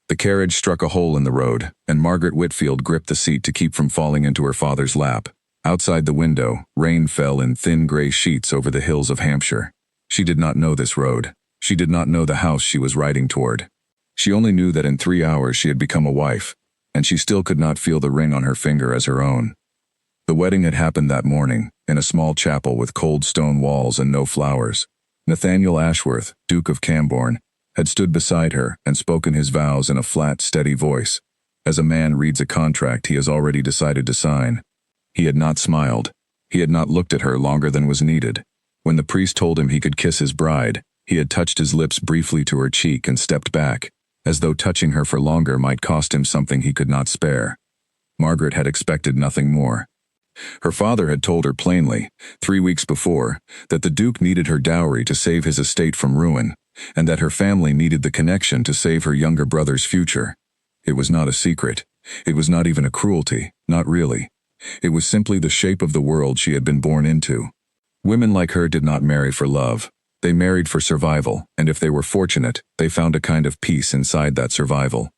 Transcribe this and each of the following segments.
The carriage struck a hole in the road, and Margaret Whitfield gripped the seat to keep from falling into her father's lap. Outside the window, rain fell in thin gray sheets over the hills of Hampshire. She did not know this road. She did not know the house she was riding toward. She only knew that in 3 hours she had become a wife, and she still could not feel the ring on her finger as her own. The wedding had happened that morning, in a small chapel with cold stone walls and no flowers. Nathaniel Ashworth, Duke of Camborne, had stood beside her and spoken his vows in a flat, steady voice, as a man reads a contract he has already decided to sign. He had not smiled. He had not looked at her longer than was needed. When the priest told him he could kiss his bride, he had touched his lips briefly to her cheek and stepped back, as though touching her for longer might cost him something he could not spare. Margaret had expected nothing more. Her father had told her plainly, 3 weeks before, that the Duke needed her dowry to save his estate from ruin, and that her family needed the connection to save her younger brother's future. It was not a secret. It was not even a cruelty, not really. It was simply the shape of the world she had been born into. Women like her did not marry for love. They married for survival, and if they were fortunate, they found a kind of peace inside that survival.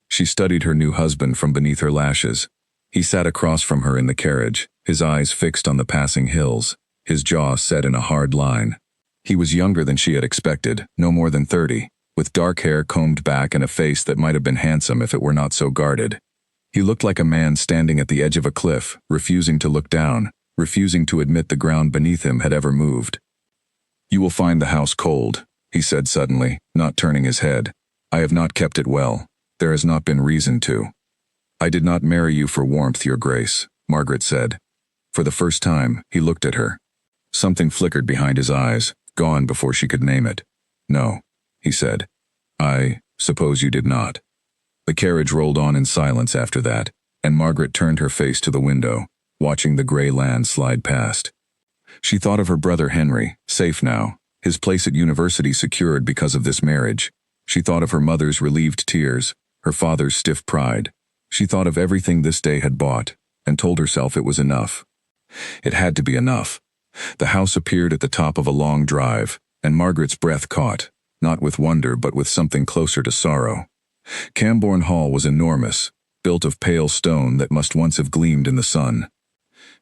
She studied her new husband from beneath her lashes. He sat across from her in the carriage, his eyes fixed on the passing hills, his jaw set in a hard line. He was younger than she had expected, no more than 30, with dark hair combed back and a face that might have been handsome if it were not so guarded. He looked like a man standing at the edge of a cliff, refusing to look down, refusing to admit the ground beneath him had ever moved. "You will find the house cold," he said suddenly, not turning his head. "I have not kept it well. There has not been reason to." "I did not marry you for warmth, Your Grace," Margaret said. For the first time, he looked at her. Something flickered behind his eyes, gone before she could name it. "No," he said. "I suppose you did not." The carriage rolled on in silence after that, and Margaret turned her face to the window, watching the gray land slide past. She thought of her brother Henry, safe now, his place at university secured because of this marriage. She thought of her mother's relieved tears, her father's stiff pride. She thought of everything this day had bought, and told herself it was enough. It had to be enough. The house appeared at the top of a long drive, and Margaret's breath caught, not with wonder but with something closer to sorrow. Camborne Hall was enormous, built of pale stone that must once have gleamed in the sun.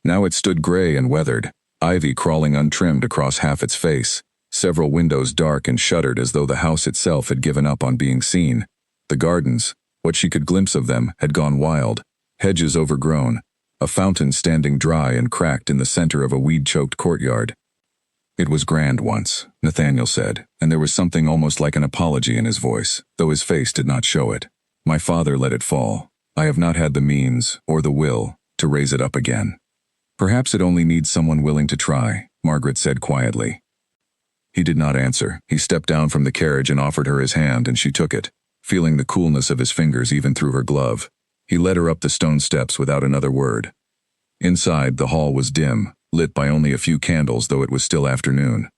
Now it stood gray and weathered, ivy crawling untrimmed across half its face, several windows dark and shuttered as though the house itself had given up on being seen. The gardens, what she could glimpse of them, had gone wild, hedges overgrown, a fountain standing dry and cracked in the center of a weed-choked courtyard. "It was grand once," Nathaniel said, and there was something almost like an apology in his voice, though his face did not show it. "My father let it fall. I have not had the means, or the will, to raise it up again." "Perhaps it only needs someone willing to try," Margaret said quietly. He did not answer. He stepped down from the carriage and offered her his hand, and she took it, feeling the coolness of his fingers even through her glove. He led her up the stone steps without another word. Inside, the hall was dim, lit by only a few candles, though it was still afternoon.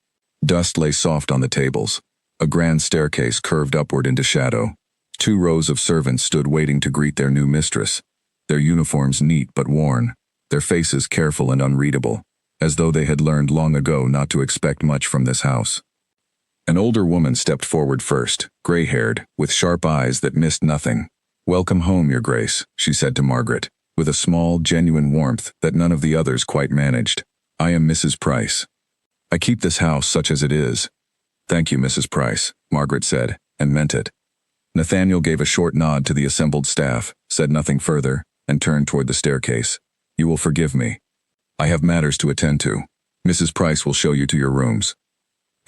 Dust lay soft on the tables. A grand staircase curved upward into shadow. 2 rows of servants stood waiting to greet their new mistress, their uniforms neat but worn, their faces careful and unreadable, as though they had learned long ago not to expect much from this house. An older woman stepped forward first, gray-haired, with sharp eyes that missed nothing. "Welcome home, Your Grace," she said to Margaret, with a small, genuine warmth that none of the others quite managed. "I am Mrs. Price. I keep this house such as it is." "Thank you, Mrs. Price," Margaret said, and meant it. Nathaniel gave a short nod to the assembled staff, said nothing further, and turned toward the staircase. "You will forgive me. I have matters to attend to. Mrs. Price will show you to your rooms."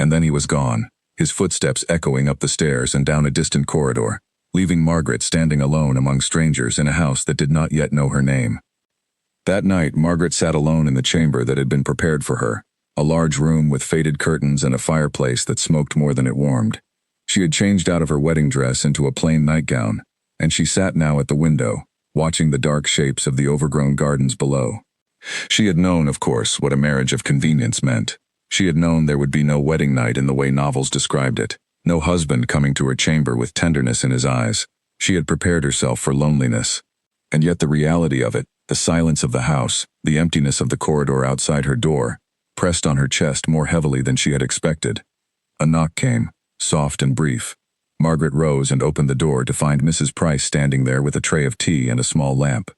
And then he was gone, his footsteps echoing up the stairs and down a distant corridor, leaving Margaret standing alone among strangers in a house that did not yet know her name. That night, Margaret sat alone in the chamber that had been prepared for her, a large room with faded curtains and a fireplace that smoked more than it warmed. She had changed out of her wedding dress into a plain nightgown, and she sat now at the window, watching the dark shapes of the overgrown gardens below. She had known, of course, what a marriage of convenience meant. She had known there would be no wedding night in the way novels described it, no husband coming to her chamber with tenderness in his eyes. She had prepared herself for loneliness. And yet the reality of it, the silence of the house, the emptiness of the corridor outside her door, pressed on her chest more heavily than she had expected. A knock came, soft and brief. Margaret rose and opened the door to find Mrs. Price standing there with a tray of tea and a small lamp.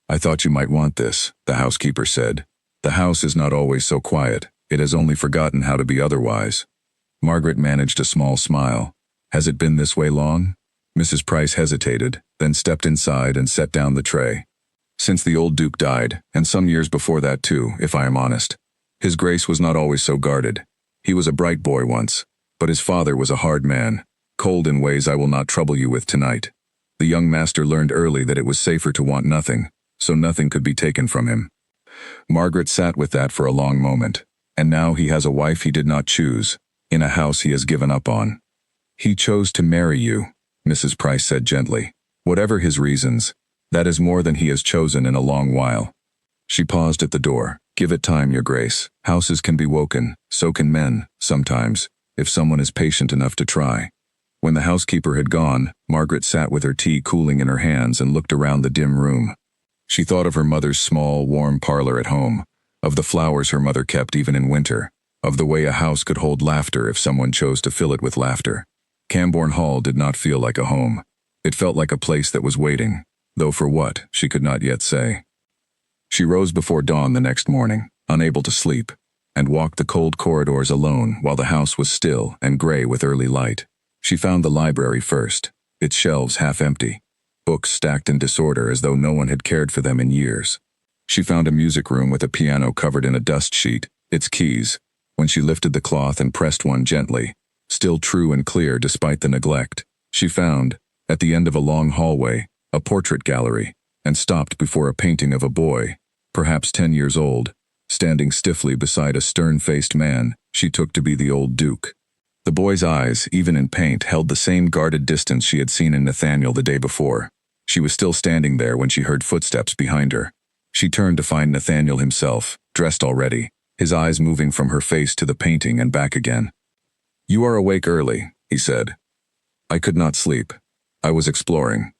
"I thought you might want this," the housekeeper said. "The house is not always so quiet. It has only forgotten how to be otherwise." Margaret managed a small smile. "Has it been this way long?" Mrs. Price hesitated, then stepped inside and set down the tray. "Since the old Duke died, and some years before that too, if I am honest. His Grace was not always so guarded. He was a bright boy once, but his father was a hard man, cold in ways I will not trouble you with tonight. The young master learned early that it was safer to want nothing, so nothing could be taken from him." Margaret sat with that for a long moment. "And now he has a wife he did not choose, in a house he has given up on." "He chose to marry you," Mrs. Price said gently. "Whatever his reasons, that is more than he has chosen in a long while." She paused at the door. "Give it time, Your Grace. Houses can be woken, so can men, sometimes, if someone is patient enough to try." When the housekeeper had gone, Margaret sat with her tea cooling in her hands and looked around the dim room. She thought of her mother's small, warm parlor at home, of the flowers her mother kept even in winter, of the way a house could hold laughter if someone chose to fill it with laughter. Cambourne Hall did not feel like a home. It felt like a place that was waiting, though for what, she could not yet say. She rose before dawn the next morning, unable to sleep, and walked the cold corridors alone while the house was still and gray with early light. She found the library first, its shelves half empty, books stacked in disorder as though no one had cared for them in years. She found a music room with a piano covered in a dust sheet, its keys, when she lifted the cloth and pressed one gently, still true and clear despite the neglect. She found, at the end of a long hallway, a portrait gallery, and stopped before a painting of a boy, perhaps 10 years old, standing stiffly beside a stern-faced man she took to be the old Duke. The boy's eyes, even in paint, held the same guarded distance she had seen in Nathaniel the day before. She was still standing there when she heard footsteps behind her. She turned to find Nathaniel himself, dressed already, his eyes moving from her face to the painting and back again. "You are awake early," he said. "I could not sleep. I was exploring."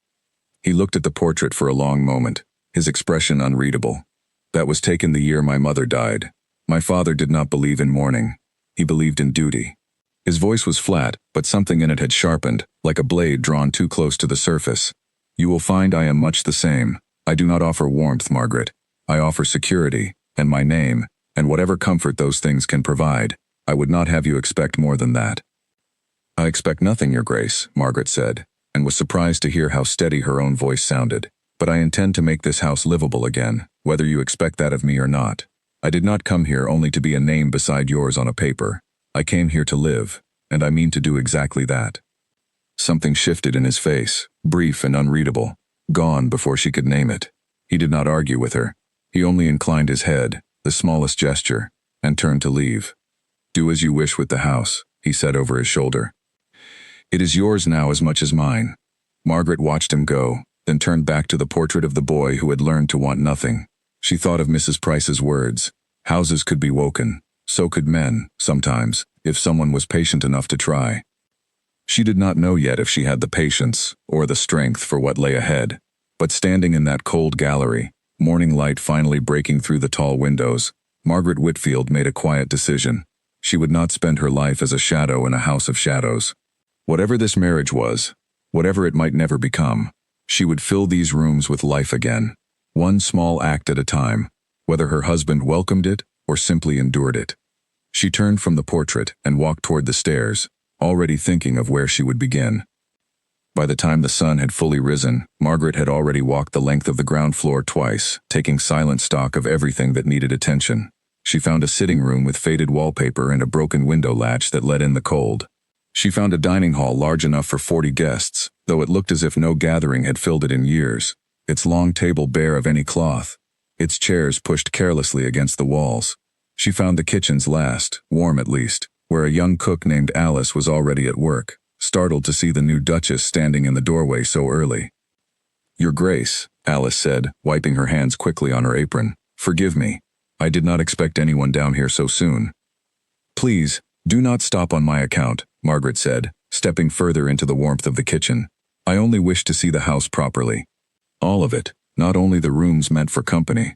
He looked at the portrait for a long moment, his expression unreadable. "That was taken the year my mother died. My father did not believe in mourning. He believed in duty." His voice was flat, but something in it had sharpened, like a blade drawn too close to the surface. "You will find I am much the same. I do not offer warmth, Margaret. I offer security, and my name, and whatever comfort those things can provide. I would not have you expect more than that." "I expect nothing, Your Grace," Margaret said, and was surprised to hear how steady her own voice sounded. "But I intend to make this house livable again, whether you expect that of me or not. I did not come here only to be a name beside yours on a paper. I came here to live, and I mean to do exactly that." Something shifted in his face, brief and unreadable, gone before she could name it. He did not argue with her. He only inclined his head, the smallest gesture, and turned to leave. "Do as you wish with the house," he said over his shoulder. "It is yours now as much as mine." Margaret watched him go, then turned back to the portrait of the boy who had learned to want nothing. She thought of Mrs. Price's words. Houses could be woken. So could men, sometimes, if someone was patient enough to try. She did not know yet if she had the patience or the strength for what lay ahead, but standing in that cold gallery, morning light finally breaking through the tall windows, Margaret Whitfield made a quiet decision. She would not spend her life as a shadow in a house of shadows. Whatever this marriage was, whatever it might never become, she would fill these rooms with life again, one small act at a time, whether her husband welcomed it or simply endured it. She turned from the portrait and walked toward the stairs, already thinking of where she would begin. By the time the sun had fully risen, Margaret had already walked the length of the ground floor twice, taking silent stock of everything that needed attention. She found a sitting room with faded wallpaper and a broken window latch that let in the cold. She found a dining hall large enough for 40 guests, though it looked as if no gathering had filled it in years, its long table bare of any cloth, its chairs pushed carelessly against the walls. She found the kitchens last, warm at least, where a young cook named Alice was already at work, startled to see the new Duchess standing in the doorway so early. "Your Grace," Alice said, wiping her hands quickly on her apron, "forgive me. I did not expect anyone down here so soon." "Please, do not stop on my account," Margaret said, stepping further into the warmth of the kitchen. "I only wish to see the house properly. All of it, not only the rooms meant for company."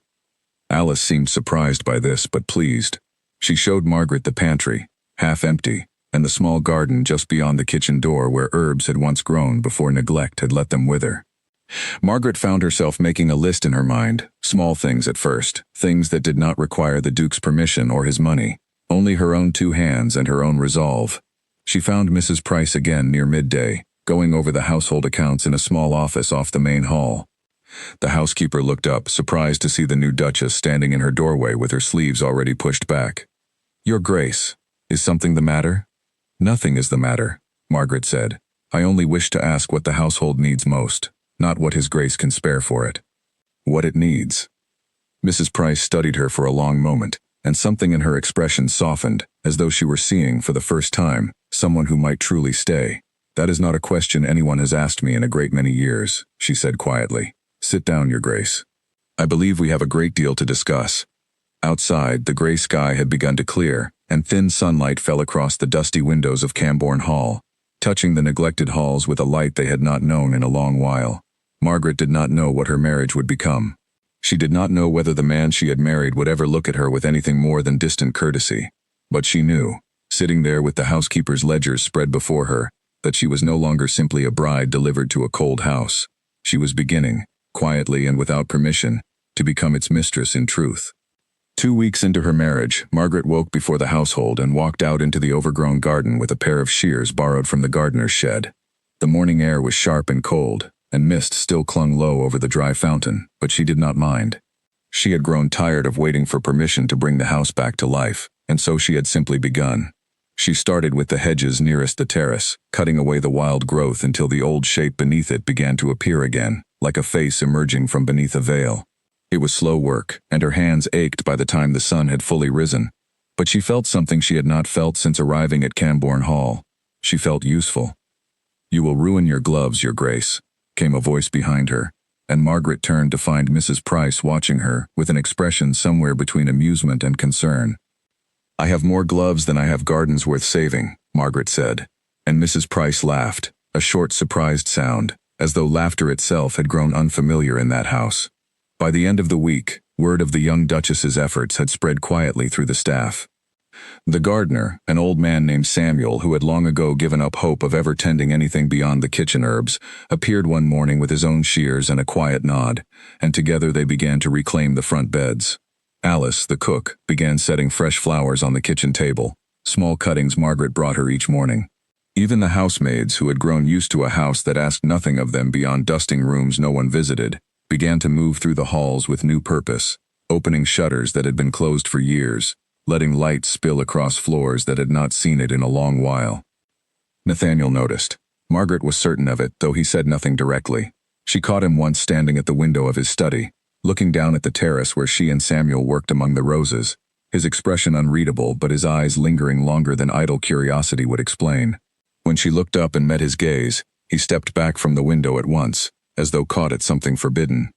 Alice seemed surprised by this, but pleased. She showed Margaret the pantry, half empty, and the small garden just beyond the kitchen door where herbs had once grown before neglect had let them wither. Margaret found herself making a list in her mind, small things at first, things that did not require the Duke's permission or his money, only her own 2 hands and her own resolve. She found Mrs. Price again near midday, going over the household accounts in a small office off the main hall. The housekeeper looked up, surprised to see the new Duchess standing in her doorway with her sleeves already pushed back. "Your Grace, is something the matter?" "Nothing is the matter," Margaret said. "I only wish to ask what the household needs most, not what His Grace can spare for it." "What it needs." Mrs. Price studied her for a long moment, and something in her expression softened, as though she were seeing, for the first time, someone who might truly stay. "That is not a question anyone has asked me in a great many years," she said quietly. "Sit down, Your Grace. I believe we have a great deal to discuss." Outside, the gray sky had begun to clear, and thin sunlight fell across the dusty windows of Cambourne Hall, touching the neglected halls with a light they had not known in a long while. Margaret did not know what her marriage would become. She did not know whether the man she had married would ever look at her with anything more than distant courtesy. But she knew, sitting there with the housekeeper's ledgers spread before her, that she was no longer simply a bride delivered to a cold house. She was beginning, quietly and without permission, to become its mistress in truth. 2 weeks into her marriage, Margaret woke before the household and walked out into the overgrown garden with a pair of shears borrowed from the gardener's shed. The morning air was sharp and cold, and mist still clung low over the dry fountain, but she did not mind. She had grown tired of waiting for permission to bring the house back to life, and so she had simply begun. She started with the hedges nearest the terrace, cutting away the wild growth until the old shape beneath it began to appear again, like a face emerging from beneath a veil. It was slow work, and her hands ached by the time the sun had fully risen. But she felt something she had not felt since arriving at Cambourne Hall. She felt useful. "You will ruin your gloves, Your Grace," came a voice behind her, and Margaret turned to find Mrs. Price watching her with an expression somewhere between amusement and concern. "I have more gloves than I have gardens worth saving," Margaret said, and Mrs. Price laughed, a short surprised sound, as though laughter itself had grown unfamiliar in that house. By the end of the week, word of the young Duchess's efforts had spread quietly through the staff. The gardener, an old man named Samuel who had long ago given up hope of ever tending anything beyond the kitchen herbs, appeared one morning with his own shears and a quiet nod, and together they began to reclaim the front beds. Alice, the cook, began setting fresh flowers on the kitchen table, small cuttings Margaret brought her each morning. Even the housemaids, who had grown used to a house that asked nothing of them beyond dusting rooms no one visited, began to move through the halls with new purpose, opening shutters that had been closed for years, letting light spill across floors that had not seen it in a long while. Nathaniel noticed. Margaret was certain of it, though he said nothing directly. She caught him once standing at the window of his study, looking down at the terrace where she and Samuel worked among the roses, his expression unreadable but his eyes lingering longer than idle curiosity would explain. When she looked up and met his gaze, he stepped back from the window at once, as though caught at something forbidden.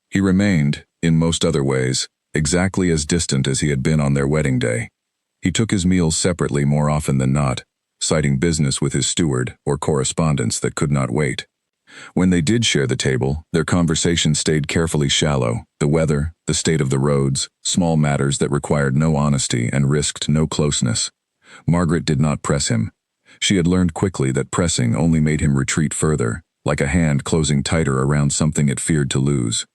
He remained, in most other ways, exactly as distant as he had been on their wedding day. He took his meals separately more often than not, citing business with his steward or correspondence that could not wait. When they did share the table, their conversation stayed carefully shallow, the weather, the state of the roads, small matters that required no honesty and risked no closeness. Margaret did not press him. She had learned quickly that pressing only made him retreat further, like a hand closing tighter around something it feared to lose.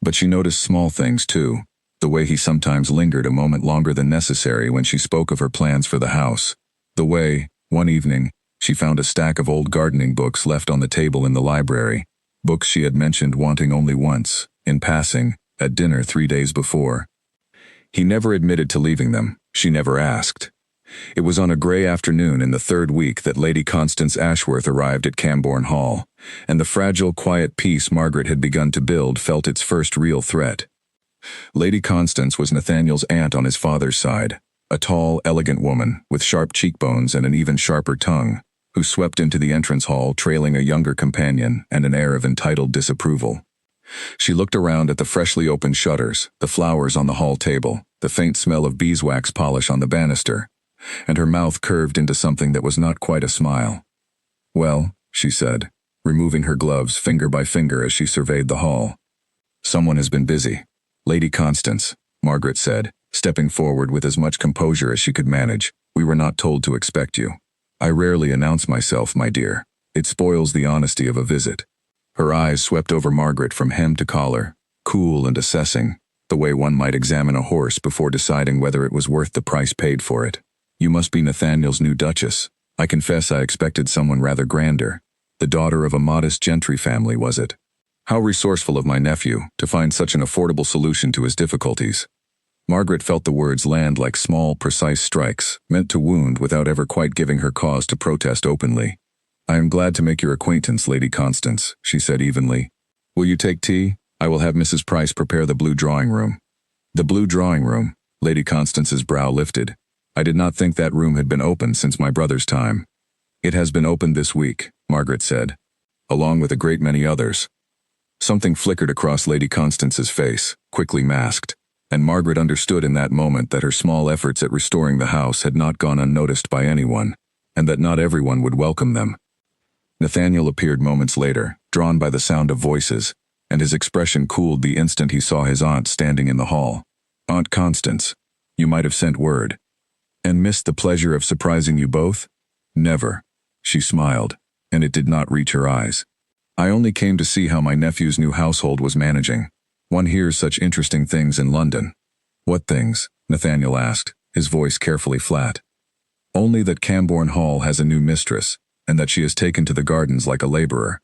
But she noticed small things too, the way he sometimes lingered a moment longer than necessary when she spoke of her plans for the house, the way, one evening, she found a stack of old gardening books left on the table in the library, books she had mentioned wanting only once, in passing, at dinner 3 days before. He never admitted to leaving them, she never asked. It was on a gray afternoon in the 3rd week that Lady Constance Ashworth arrived at Cambourne Hall, and the fragile, quiet peace Margaret had begun to build felt its first real threat. Lady Constance was Nathaniel's aunt on his father's side, a tall, elegant woman with sharp cheekbones and an even sharper tongue, who swept into the entrance hall trailing a younger companion and an air of entitled disapproval. She looked around at the freshly opened shutters, the flowers on the hall table, the faint smell of beeswax polish on the banister, and her mouth curved into something that was not quite a smile. "Well," she said, removing her gloves finger by finger as she surveyed the hall. "Someone has been busy." "Lady Constance," Margaret said, stepping forward with as much composure as she could manage, "we were not told to expect you." I rarely announce myself, my dear. It spoils the honesty of a visit. Her eyes swept over Margaret from hem to collar, cool and assessing, the way one might examine a horse before deciding whether it was worth the price paid for it. You must be Nathaniel's new Duchess. I confess I expected someone rather grander. The daughter of a modest gentry family, was it? How resourceful of my nephew to find such an affordable solution to his difficulties. Margaret felt the words land like small, precise strikes, meant to wound without ever quite giving her cause to protest openly. I am glad to make your acquaintance, Lady Constance, she said evenly. Will you take tea? I will have Mrs. Price prepare the blue drawing room. The blue drawing room. Lady Constance's brow lifted. I did not think that room had been opened since my brother's time. It has been opened this week, Margaret said, along with a great many others. Something flickered across Lady Constance's face, quickly masked, and Margaret understood in that moment that her small efforts at restoring the house had not gone unnoticed by anyone, and that not everyone would welcome them. Nathaniel appeared moments later, drawn by the sound of voices, and his expression cooled the instant he saw his aunt standing in the hall. Aunt Constance, you might have sent word. And missed the pleasure of surprising you both? Never. She smiled, and it did not reach her eyes. I only came to see how my nephew's new household was managing. One hears such interesting things in London. What things? Nathaniel asked, his voice carefully flat. Only that Cambourne Hall has a new mistress, and that she is taken to the gardens like a laborer.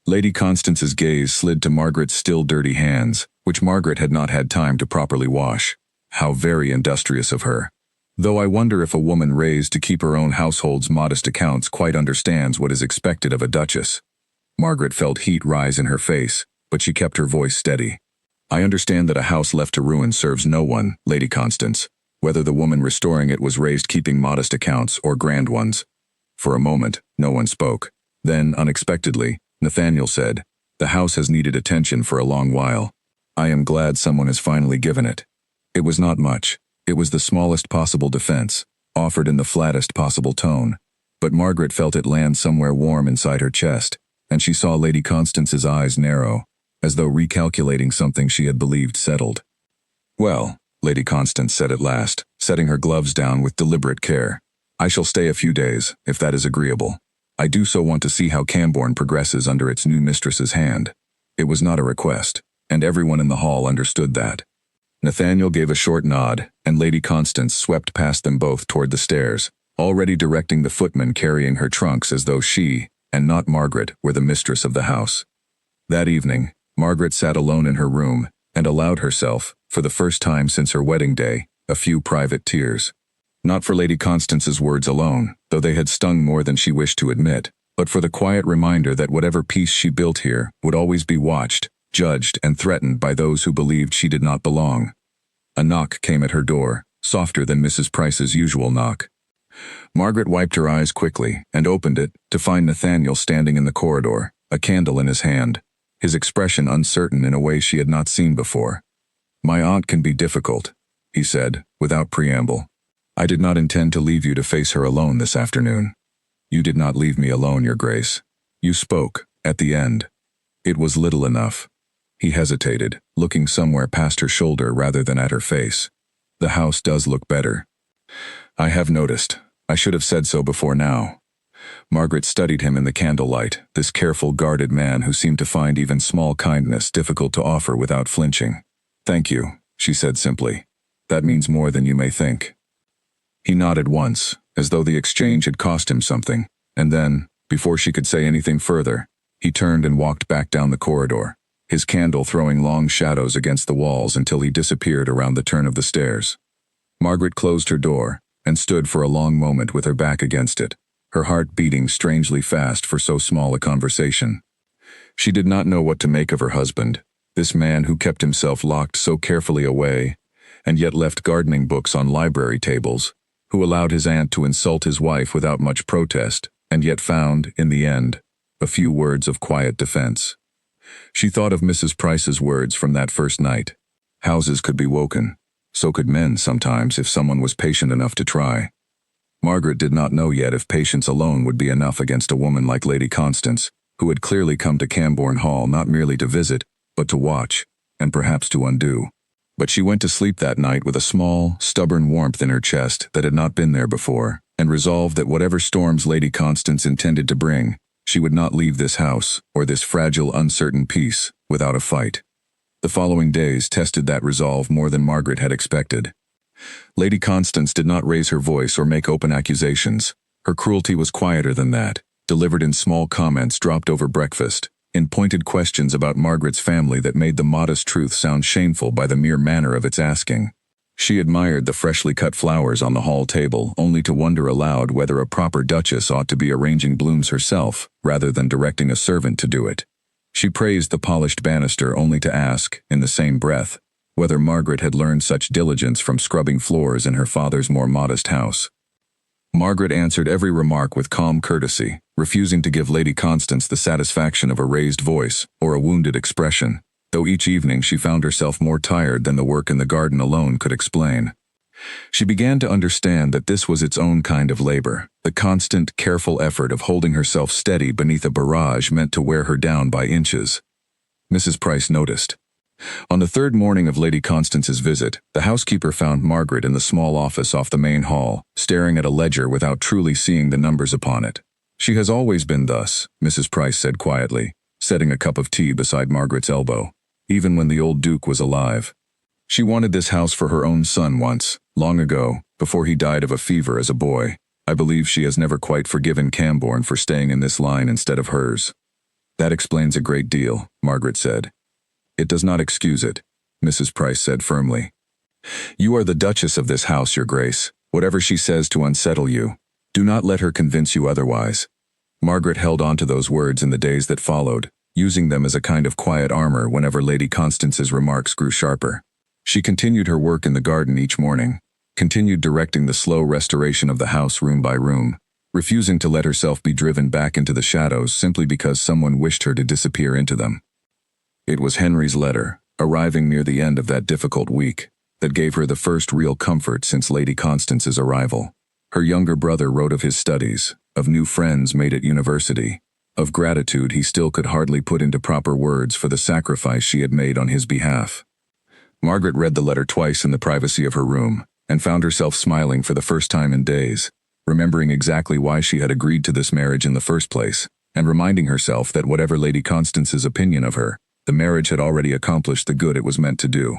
Lady Constance's gaze slid to Margaret's still dirty hands, which Margaret had not had time to properly wash. How very industrious of her. Though I wonder if a woman raised to keep her own household's modest accounts quite understands what is expected of a duchess. Margaret felt heat rise in her face, but she kept her voice steady. I understand that a house left to ruin serves no one, Lady Constance, whether the woman restoring it was raised keeping modest accounts or grand ones. For a moment, no one spoke. Then, unexpectedly, Nathaniel said, The house has needed attention for a long while. I am glad someone has finally given it. It was not much. It was the smallest possible defense, offered in the flattest possible tone, but Margaret felt it land somewhere warm inside her chest, and she saw Lady Constance's eyes narrow, as though recalculating something she had believed settled. Well, Lady Constance said at last, setting her gloves down with deliberate care, I shall stay a few days, if that is agreeable. I do so want to see how Cambourne progresses under its new mistress's hand. It was not a request, and everyone in the hall understood that. Nathaniel gave a short nod, and Lady Constance swept past them both toward the stairs, already directing the footman carrying her trunks as though she, and not Margaret, were the mistress of the house. That evening, Margaret sat alone in her room and allowed herself, for the first time since her wedding day, a few private tears. Not for Lady Constance's words alone, though they had stung more than she wished to admit, but for the quiet reminder that whatever peace she built here would always be watched, judged, and threatened by those who believed she did not belong. A knock came at her door, softer than Mrs. Price's usual knock. Margaret wiped her eyes quickly and opened it to find Nathaniel standing in the corridor, a candle in his hand, his expression uncertain in a way she had not seen before. My aunt can be difficult, he said, without preamble. I did not intend to leave you to face her alone this afternoon. You did not leave me alone, Your Grace. You spoke, at the end. It was little enough. He hesitated, looking somewhere past her shoulder rather than at her face. The house does look better. I have noticed. I should have said so before now. Margaret studied him in the candlelight, this careful, guarded man who seemed to find even small kindness difficult to offer without flinching. Thank you, she said simply. That means more than you may think. He nodded once, as though the exchange had cost him something, and then, before she could say anything further, he turned and walked back down the corridor, his candle throwing long shadows against the walls until he disappeared around the turn of the stairs. Margaret closed her door and stood for a long moment with her back against it, her heart beating strangely fast for so small a conversation. She did not know what to make of her husband, this man who kept himself locked so carefully away, and yet left gardening books on library tables, who allowed his aunt to insult his wife without much protest, and yet found, in the end, a few words of quiet defense. She thought of Mrs. Price's words from that first night. Houses could be woken. So could men sometimes if someone was patient enough to try. Margaret did not know yet if patience alone would be enough against a woman like Lady Constance, who had clearly come to Cambourne Hall not merely to visit, but to watch, and perhaps to undo. But she went to sleep that night with a small, stubborn warmth in her chest that had not been there before, and resolved that whatever storms Lady Constance intended to bring, she would not leave this house, or this fragile, uncertain peace, without a fight. The following days tested that resolve more than Margaret had expected. Lady Constance did not raise her voice or make open accusations. Her cruelty was quieter than that, delivered in small comments dropped over breakfast, in pointed questions about Margaret's family that made the modest truth sound shameful by the mere manner of its asking. She admired the freshly cut flowers on the hall table, only to wonder aloud whether a proper duchess ought to be arranging blooms herself, rather than directing a servant to do it. She praised the polished banister only to ask, in the same breath, whether Margaret had learned such diligence from scrubbing floors in her father's more modest house. Margaret answered every remark with calm courtesy, refusing to give Lady Constance the satisfaction of a raised voice or a wounded expression, though each evening she found herself more tired than the work in the garden alone could explain. She began to understand that this was its own kind of labor, the constant, careful effort of holding herself steady beneath a barrage meant to wear her down by inches. Mrs. Price noticed. On the third morning of Lady Constance's visit, the housekeeper found Margaret in the small office off the main hall, staring at a ledger without truly seeing the numbers upon it. "She has always been thus," Mrs. Price said quietly, setting a cup of tea beside Margaret's elbow, "even when the old Duke was alive. She wanted this house for her own son once, long ago, before he died of a fever as a boy. I believe she has never quite forgiven Cambourne for staying in this line instead of hers." "That explains a great deal," Margaret said. "It does not excuse it," Mrs. Price said firmly. "You are the Duchess of this house, Your Grace. Whatever she says to unsettle you, do not let her convince you otherwise." Margaret held on to those words in the days that followed, using them as a kind of quiet armor whenever Lady Constance's remarks grew sharper. She continued her work in the garden each morning, continued directing the slow restoration of the house room by room, refusing to let herself be driven back into the shadows simply because someone wished her to disappear into them. It was Henry's letter, arriving near the end of that difficult week, that gave her the first real comfort since Lady Constance's arrival. Her younger brother wrote of his studies, of new friends made at university, of gratitude he still could hardly put into proper words for the sacrifice she had made on his behalf. Margaret read the letter twice in the privacy of her room, and found herself smiling for the first time in days, remembering exactly why she had agreed to this marriage in the first place, and reminding herself that whatever Lady Constance's opinion of her, the marriage had already accomplished the good it was meant to do.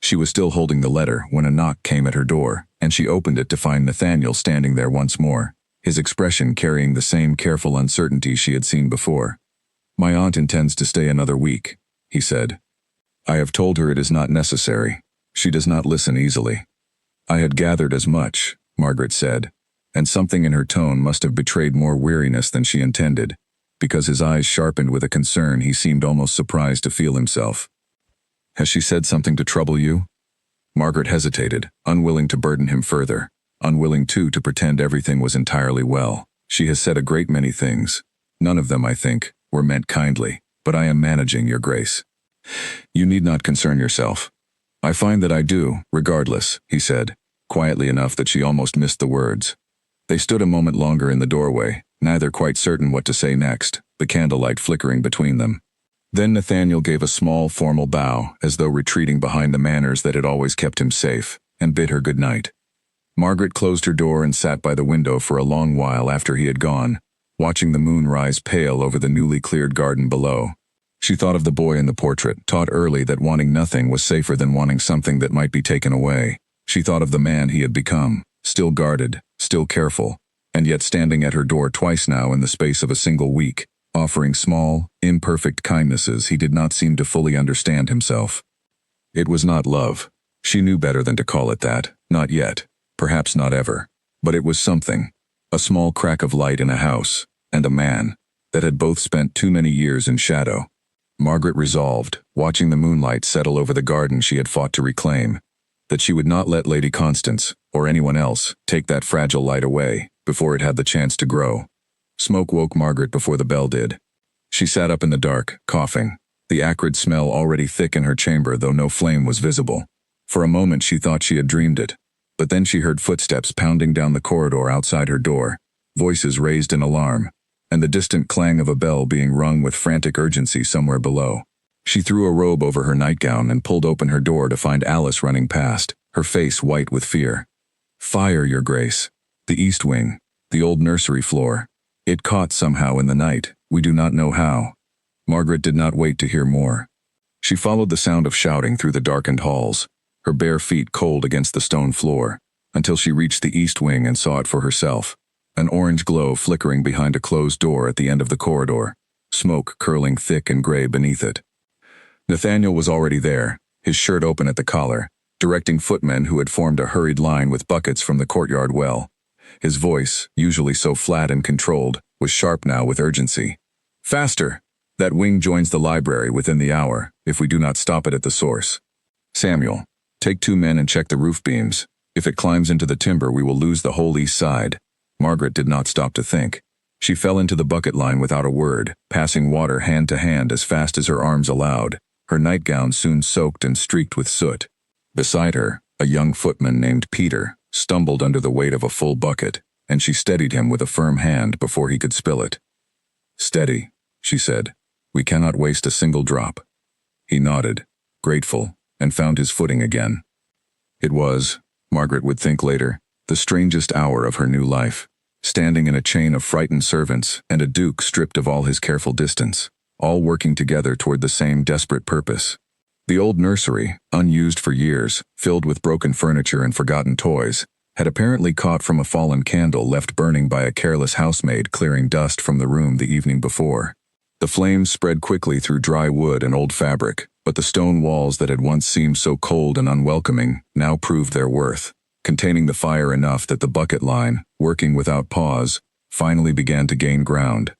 She was still holding the letter when a knock came at her door, and she opened it to find Nathaniel standing there once more, his expression carrying the same careful uncertainty she had seen before. "My aunt intends to stay another week," he said. "I have told her it is not necessary. She does not listen easily." "I had gathered as much," Margaret said, and something in her tone must have betrayed more weariness than she intended, because his eyes sharpened with a concern he seemed almost surprised to feel himself. "Has she said something to trouble you?" Margaret hesitated, unwilling to burden him further, unwilling too to pretend everything was entirely well. "She has said a great many things. None of them, I think, were meant kindly, but I am managing, Your Grace." "You need not concern yourself." "I find that I do, regardless," he said, quietly enough that she almost missed the words. They stood a moment longer in the doorway, neither quite certain what to say next, the candlelight flickering between them. Then Nathaniel gave a small, formal bow, as though retreating behind the manners that had always kept him safe, and bid her good night. Margaret closed her door and sat by the window for a long while after he had gone, watching the moon rise pale over the newly cleared garden below. She thought of the boy in the portrait, taught early that wanting nothing was safer than wanting something that might be taken away. She thought of the man he had become, still guarded, still careful, and yet standing at her door twice now in the space of a single week, offering small, imperfect kindnesses he did not seem to fully understand himself. It was not love. She knew better than to call it that, not yet, perhaps not ever. But it was something, a small crack of light in a house, and a man, that had both spent too many years in shadow. Margaret resolved, watching the moonlight settle over the garden she had fought to reclaim, that she would not let Lady Constance, or anyone else, take that fragile light away, before it had the chance to grow. Smoke woke Margaret before the bell did. She sat up in the dark, coughing, the acrid smell already thick in her chamber though no flame was visible. For a moment she thought she had dreamed it, but then she heard footsteps pounding down the corridor outside her door, voices raised in alarm, and the distant clang of a bell being rung with frantic urgency somewhere below. She threw a robe over her nightgown and pulled open her door to find Alice running past, her face white with fear. "Fire, Your Grace." The east wing, the old nursery floor. It caught somehow in the night, we do not know how. Margaret did not wait to hear more. She followed the sound of shouting through the darkened halls, her bare feet cold against the stone floor, until she reached the east wing and saw it for herself. An orange glow flickering behind a closed door at the end of the corridor, smoke curling thick and gray beneath it. Nathaniel was already there, his shirt open at the collar, directing footmen who had formed a hurried line with buckets from the courtyard well. His voice, usually so flat and controlled, was sharp now with urgency. "Faster! That wing joins the library within the hour, if we do not stop it at the source. Samuel, take 2 men and check the roof beams. If it climbs into the timber, we will lose the whole east side." Margaret did not stop to think. She fell into the bucket line without a word, passing water hand to hand as fast as her arms allowed, her nightgown soon soaked and streaked with soot. Beside her, a young footman named Peter stumbled under the weight of a full bucket, and she steadied him with a firm hand before he could spill it. "Steady," she said. "We cannot waste a single drop." He nodded, grateful, and found his footing again. It was, Margaret would think later, the strangest hour of her new life, standing in a chain of frightened servants and a duke stripped of all his careful distance, all working together toward the same desperate purpose. The old nursery, unused for years, filled with broken furniture and forgotten toys, had apparently caught from a fallen candle left burning by a careless housemaid clearing dust from the room the evening before. The flames spread quickly through dry wood and old fabric, but the stone walls that had once seemed so cold and unwelcoming now proved their worth, containing the fire enough that the bucket line, working without pause, finally began to gain ground.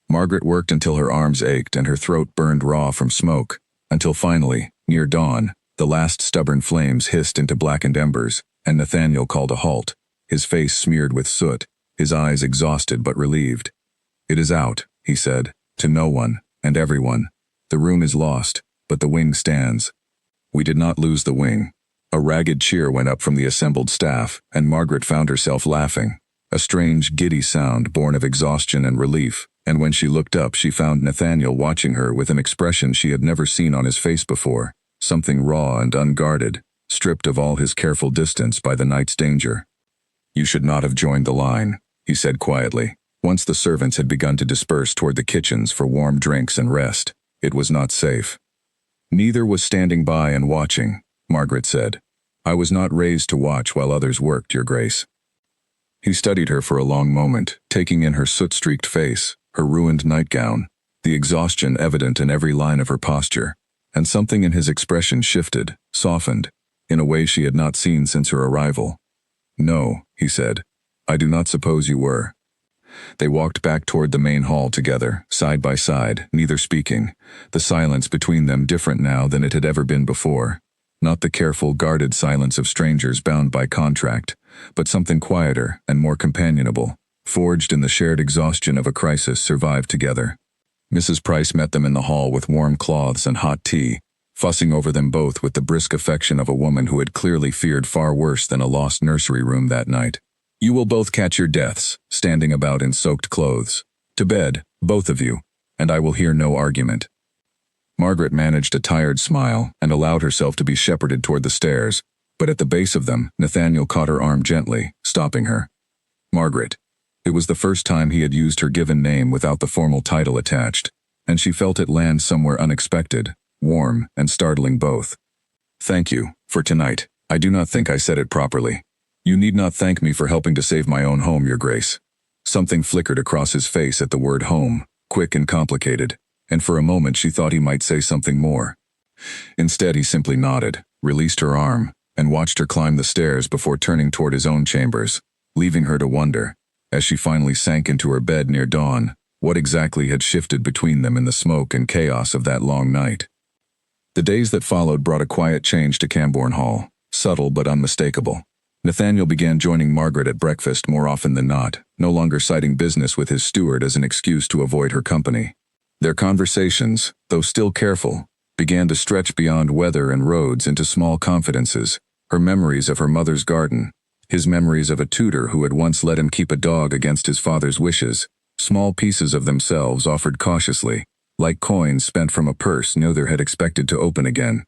Margaret worked until her arms ached and her throat burned raw from smoke, until finally, near dawn, the last stubborn flames hissed into blackened embers, and Nathaniel called a halt, his face smeared with soot, his eyes exhausted but relieved. "It is out," he said, to no one, and everyone. "The room is lost, but the wing stands." We did not lose the wing. A ragged cheer went up from the assembled staff, and Margaret found herself laughing, a strange, giddy sound born of exhaustion and relief, and when she looked up she found Nathaniel watching her with an expression she had never seen on his face before, something raw and unguarded, stripped of all his careful distance by the night's danger. "You should not have joined the line," he said quietly, once the servants had begun to disperse toward the kitchens for warm drinks and rest. "It was not safe." "Neither was standing by and watching," Margaret said. "I was not raised to watch while others worked, Your Grace." He studied her for a long moment, taking in her soot-streaked face, her ruined nightgown, the exhaustion evident in every line of her posture, and something in his expression shifted, softened, in a way she had not seen since her arrival. "No," he said, "I do not suppose you were." They walked back toward the main hall together, side by side, neither speaking, the silence between them different now than it had ever been before. Not the careful, guarded silence of strangers bound by contract, but something quieter and more companionable, forged in the shared exhaustion of a crisis survived together. Mrs. Price met them in the hall with warm cloths and hot tea, fussing over them both with the brisk affection of a woman who had clearly feared far worse than a lost nursery room that night. "You will both catch your deaths, standing about in soaked clothes. To bed, both of you, and I will hear no argument." Margaret managed a tired smile and allowed herself to be shepherded toward the stairs, but at the base of them, Nathaniel caught her arm gently, stopping her. "Margaret." It was the first time he had used her given name without the formal title attached, and she felt it land somewhere unexpected, warm and startling both. "Thank you, for tonight. I do not think I said it properly. You need not thank me for helping to save my own home, Your Grace." Something flickered across his face at the word home, quick and complicated, and for a moment she thought he might say something more. Instead he simply nodded, released her arm, and watched her climb the stairs before turning toward his own chambers, leaving her to wonder, as she finally sank into her bed near dawn, what exactly had shifted between them in the smoke and chaos of that long night. The days that followed brought a quiet change to Cambourne Hall, subtle but unmistakable. Nathaniel began joining Margaret at breakfast more often than not, no longer citing business with his steward as an excuse to avoid her company. Their conversations, though still careful, began to stretch beyond weather and roads into small confidences, her memories of her mother's garden, his memories of a tutor who had once let him keep a dog against his father's wishes, small pieces of themselves offered cautiously, like coins spent from a purse neither had expected to open again.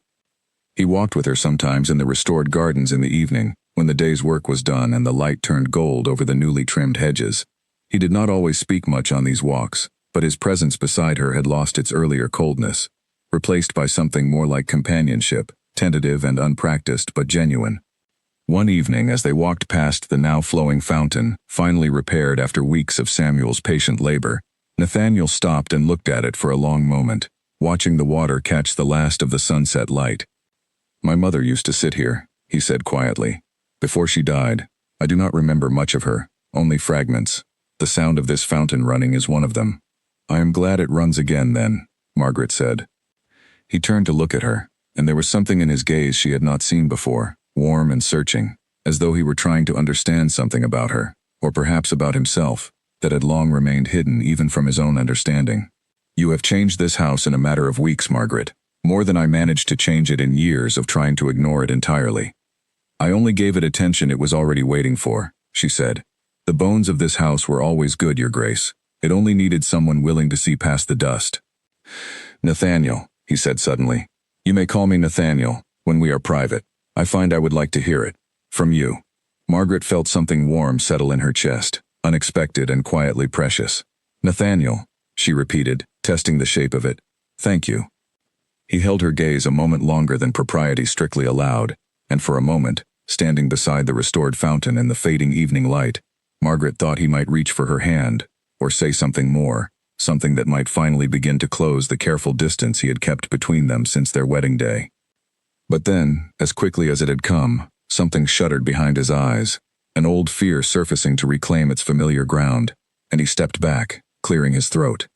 He walked with her sometimes in the restored gardens in the evening, when the day's work was done and the light turned gold over the newly trimmed hedges. He did not always speak much on these walks, but his presence beside her had lost its earlier coldness, replaced by something more like companionship, tentative and unpracticed but genuine. One evening, as they walked past the now flowing fountain, finally repaired after weeks of Samuel's patient labor, Nathaniel stopped and looked at it for a long moment, watching the water catch the last of the sunset light. "My mother used to sit here," he said quietly. "Before she died. I do not remember much of her, only fragments. The sound of this fountain running is one of them." "I am glad it runs again, then," Margaret said. He turned to look at her, and there was something in his gaze she had not seen before, warm and searching, as though he were trying to understand something about her, or perhaps about himself, that had long remained hidden even from his own understanding. "You have changed this house in a matter of weeks, Margaret, more than I managed to change it in years of trying to ignore it entirely." "I only gave it attention it was already waiting for," she said. "The bones of this house were always good, Your Grace. It only needed someone willing to see past the dust." "Nathaniel," he said suddenly. "You may call me Nathaniel, when we are private. I find I would like to hear it. From you." Margaret felt something warm settle in her chest, unexpected and quietly precious. "Nathaniel," she repeated, testing the shape of it. "Thank you." He held her gaze a moment longer than propriety strictly allowed, and for a moment, standing beside the restored fountain in the fading evening light, Margaret thought he might reach for her hand, or say something more, something that might finally begin to close the careful distance he had kept between them since their wedding day. But then, as quickly as it had come, something shuddered behind his eyes, an old fear surfacing to reclaim its familiar ground, and he stepped back, clearing his throat.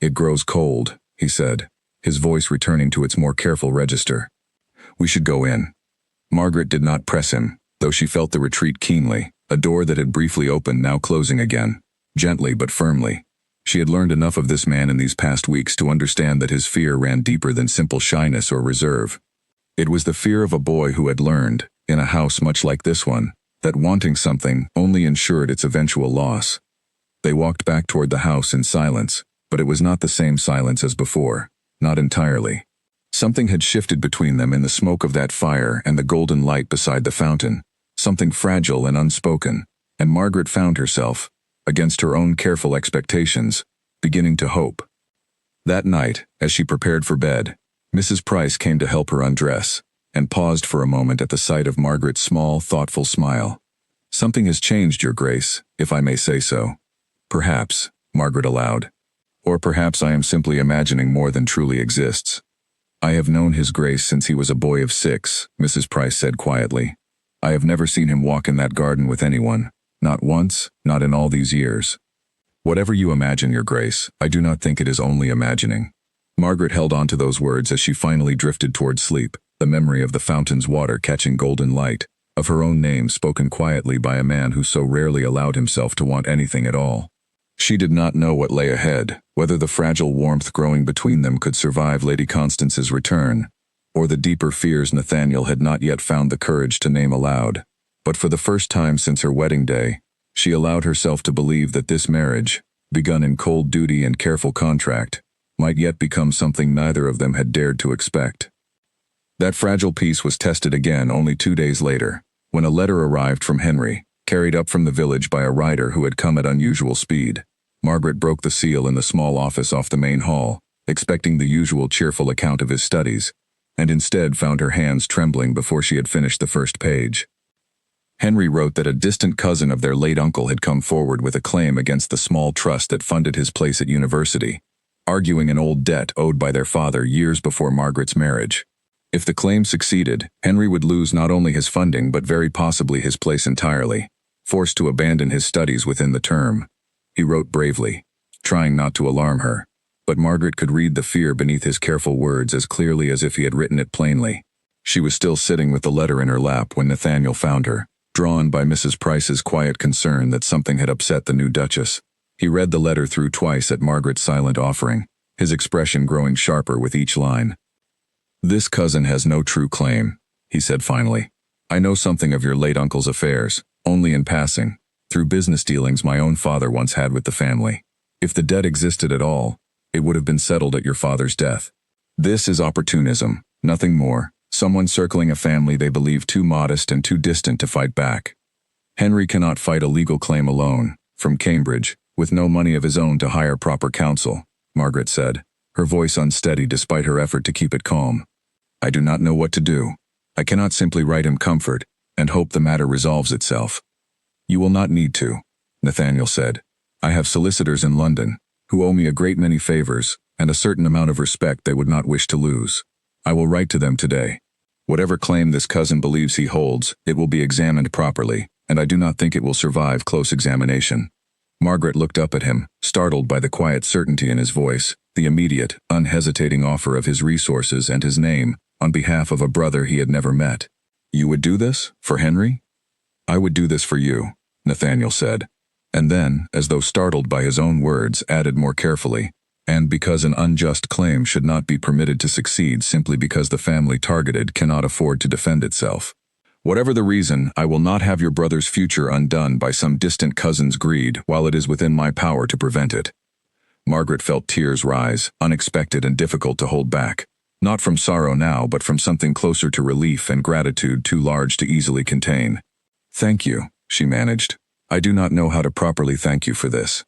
"It grows cold," he said, his voice returning to its more careful register. "We should go in." Margaret did not press him, though she felt the retreat keenly, a door that had briefly opened now closing again, gently but firmly. She had learned enough of this man in these past weeks to understand that his fear ran deeper than simple shyness or reserve. It was the fear of a boy who had learned, in a house much like this one, that wanting something only ensured its eventual loss. They walked back toward the house in silence, but it was not the same silence as before, not entirely. Something had shifted between them in the smoke of that fire and the golden light beside the fountain, something fragile and unspoken, and Margaret found herself, against her own careful expectations, beginning to hope. That night, as she prepared for bed, Mrs. Price came to help her undress, and paused for a moment at the sight of Margaret's small, thoughtful smile. "Something has changed, Your Grace, if I may say so." "Perhaps," Margaret allowed. "Or perhaps I am simply imagining more than truly exists." "I have known His Grace since he was a boy of 6, Mrs. Price said quietly. "I have never seen him walk in that garden with anyone, not once, not in all these years." "Whatever you imagine, Your Grace, I do not think it is only imagining." Margaret held on to those words as she finally drifted toward sleep, the memory of the fountain's water catching golden light, of her own name spoken quietly by a man who so rarely allowed himself to want anything at all. She did not know what lay ahead, whether the fragile warmth growing between them could survive Lady Constance's return, or the deeper fears Nathaniel had not yet found the courage to name aloud. But for the first time since her wedding day, she allowed herself to believe that this marriage, begun in cold duty and careful contract, might yet become something neither of them had dared to expect. That fragile peace was tested again only 2 days later, when a letter arrived from Henry, carried up from the village by a rider who had come at unusual speed. Margaret broke the seal in the small office off the main hall, expecting the usual cheerful account of his studies, and instead found her hands trembling before she had finished the first page. Henry wrote that a distant cousin of their late uncle had come forward with a claim against the small trust that funded his place at university, arguing an old debt owed by their father years before Margaret's marriage. If the claim succeeded, Henry would lose not only his funding but very possibly his place entirely, forced to abandon his studies within the term. He wrote bravely, trying not to alarm her, but Margaret could read the fear beneath his careful words as clearly as if he had written it plainly. She was still sitting with the letter in her lap when Nathaniel found her, drawn by Mrs. Price's quiet concern that something had upset the new Duchess. He read the letter through twice at Margaret's silent offering, his expression growing sharper with each line. "This cousin has no true claim," he said finally. "I know something of your late uncle's affairs, only in passing, through business dealings my own father once had with the family. If the debt existed at all, it would have been settled at your father's death. This is opportunism, nothing more, Someone circling a family they believe too modest and too distant to fight back. Henry cannot fight a legal claim alone, from Cambridge, with no money of his own to hire proper counsel, Margaret said, her voice unsteady despite her effort to keep it calm. I do not know what to do. I cannot simply write him comfort and hope the matter resolves itself. You will not need to, Nathaniel said. I have solicitors in London, who owe me a great many favors and a certain amount of respect they would not wish to lose. I will write to them today. Whatever claim this cousin believes he holds, it will be examined properly, and I do not think it will survive close examination. Margaret looked up at him, startled by the quiet certainty in his voice, the immediate, unhesitating offer of his resources and his name, on behalf of a brother he had never met. You would do this? For Henry? I would do this for you, Nathaniel said. And then, as though startled by his own words, added more carefully, and because an unjust claim should not be permitted to succeed simply because the family targeted cannot afford to defend itself. Whatever the reason, I will not have your brother's future undone by some distant cousin's greed while it is within my power to prevent it. Margaret felt tears rise, unexpected and difficult to hold back, not from sorrow now but from something closer to relief and gratitude too large to easily contain. Thank you, she managed. I do not know how to properly thank you for this.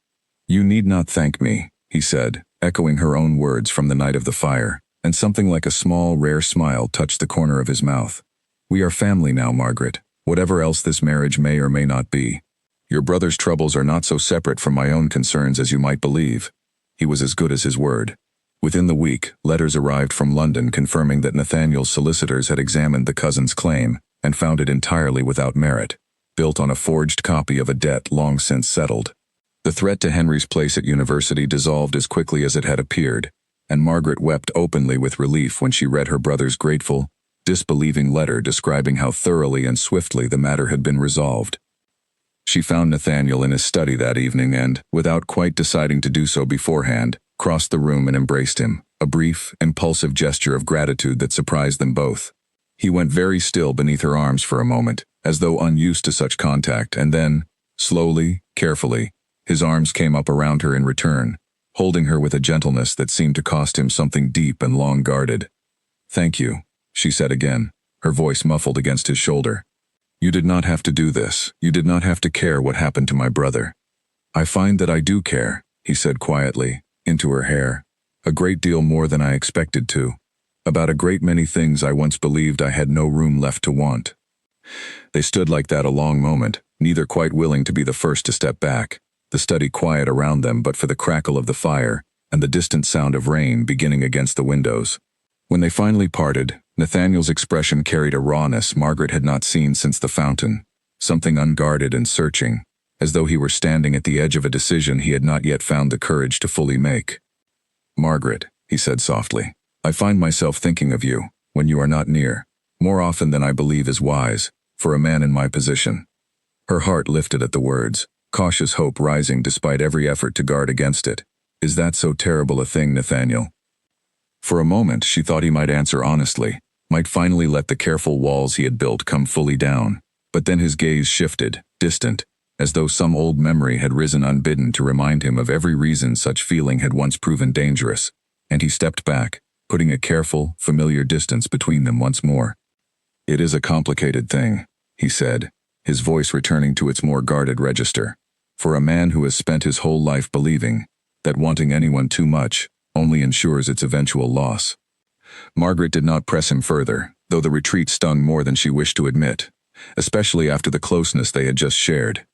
You need not thank me, he said, echoing her own words from the night of the fire, and something like a small, rare smile touched the corner of his mouth. We are family now, Margaret, whatever else this marriage may or may not be. Your brother's troubles are not so separate from my own concerns as you might believe. He was as good as his word. Within the week, letters arrived from London confirming that Nathaniel's solicitors had examined the cousin's claim and found it entirely without merit, built on a forged copy of a debt long since settled. The threat to Henry's place at university dissolved as quickly as it had appeared, and Margaret wept openly with relief when she read her brother's grateful, disbelieving letter describing how thoroughly and swiftly the matter had been resolved. She found Nathaniel in his study that evening and, without quite deciding to do so beforehand, crossed the room and embraced him, a brief, impulsive gesture of gratitude that surprised them both. He went very still beneath her arms for a moment, as though unused to such contact, and then, slowly, carefully, his arms came up around her in return, holding her with a gentleness that seemed to cost him something deep and long guarded. Thank you, she said again, her voice muffled against his shoulder. You did not have to do this. You did not have to care what happened to my brother. I find that I do care, he said quietly, into her hair, a great deal more than I expected to, about a great many things I once believed I had no room left to want. They stood like that a long moment, neither quite willing to be the first to step back, the study quiet around them but for the crackle of the fire and the distant sound of rain beginning against the windows. When they finally parted, Nathaniel's expression carried a rawness Margaret had not seen since the fountain, something unguarded and searching, as though he were standing at the edge of a decision he had not yet found the courage to fully make. Margaret, he said softly, I find myself thinking of you, when you are not near, more often than I believe is wise, for a man in my position. Her heart lifted at the words, cautious hope rising despite every effort to guard against it. Is that so terrible a thing, Nathaniel? For a moment she thought he might answer honestly, might finally let the careful walls he had built come fully down, but then his gaze shifted, distant, as though some old memory had risen unbidden to remind him of every reason such feeling had once proven dangerous, and he stepped back, putting a careful, familiar distance between them once more. It is a complicated thing, he said, his voice returning to its more guarded register, for a man who has spent his whole life believing that wanting anyone too much only ensures its eventual loss. Margaret did not press him further, though the retreat stung more than she wished to admit, especially after the closeness they had just shared.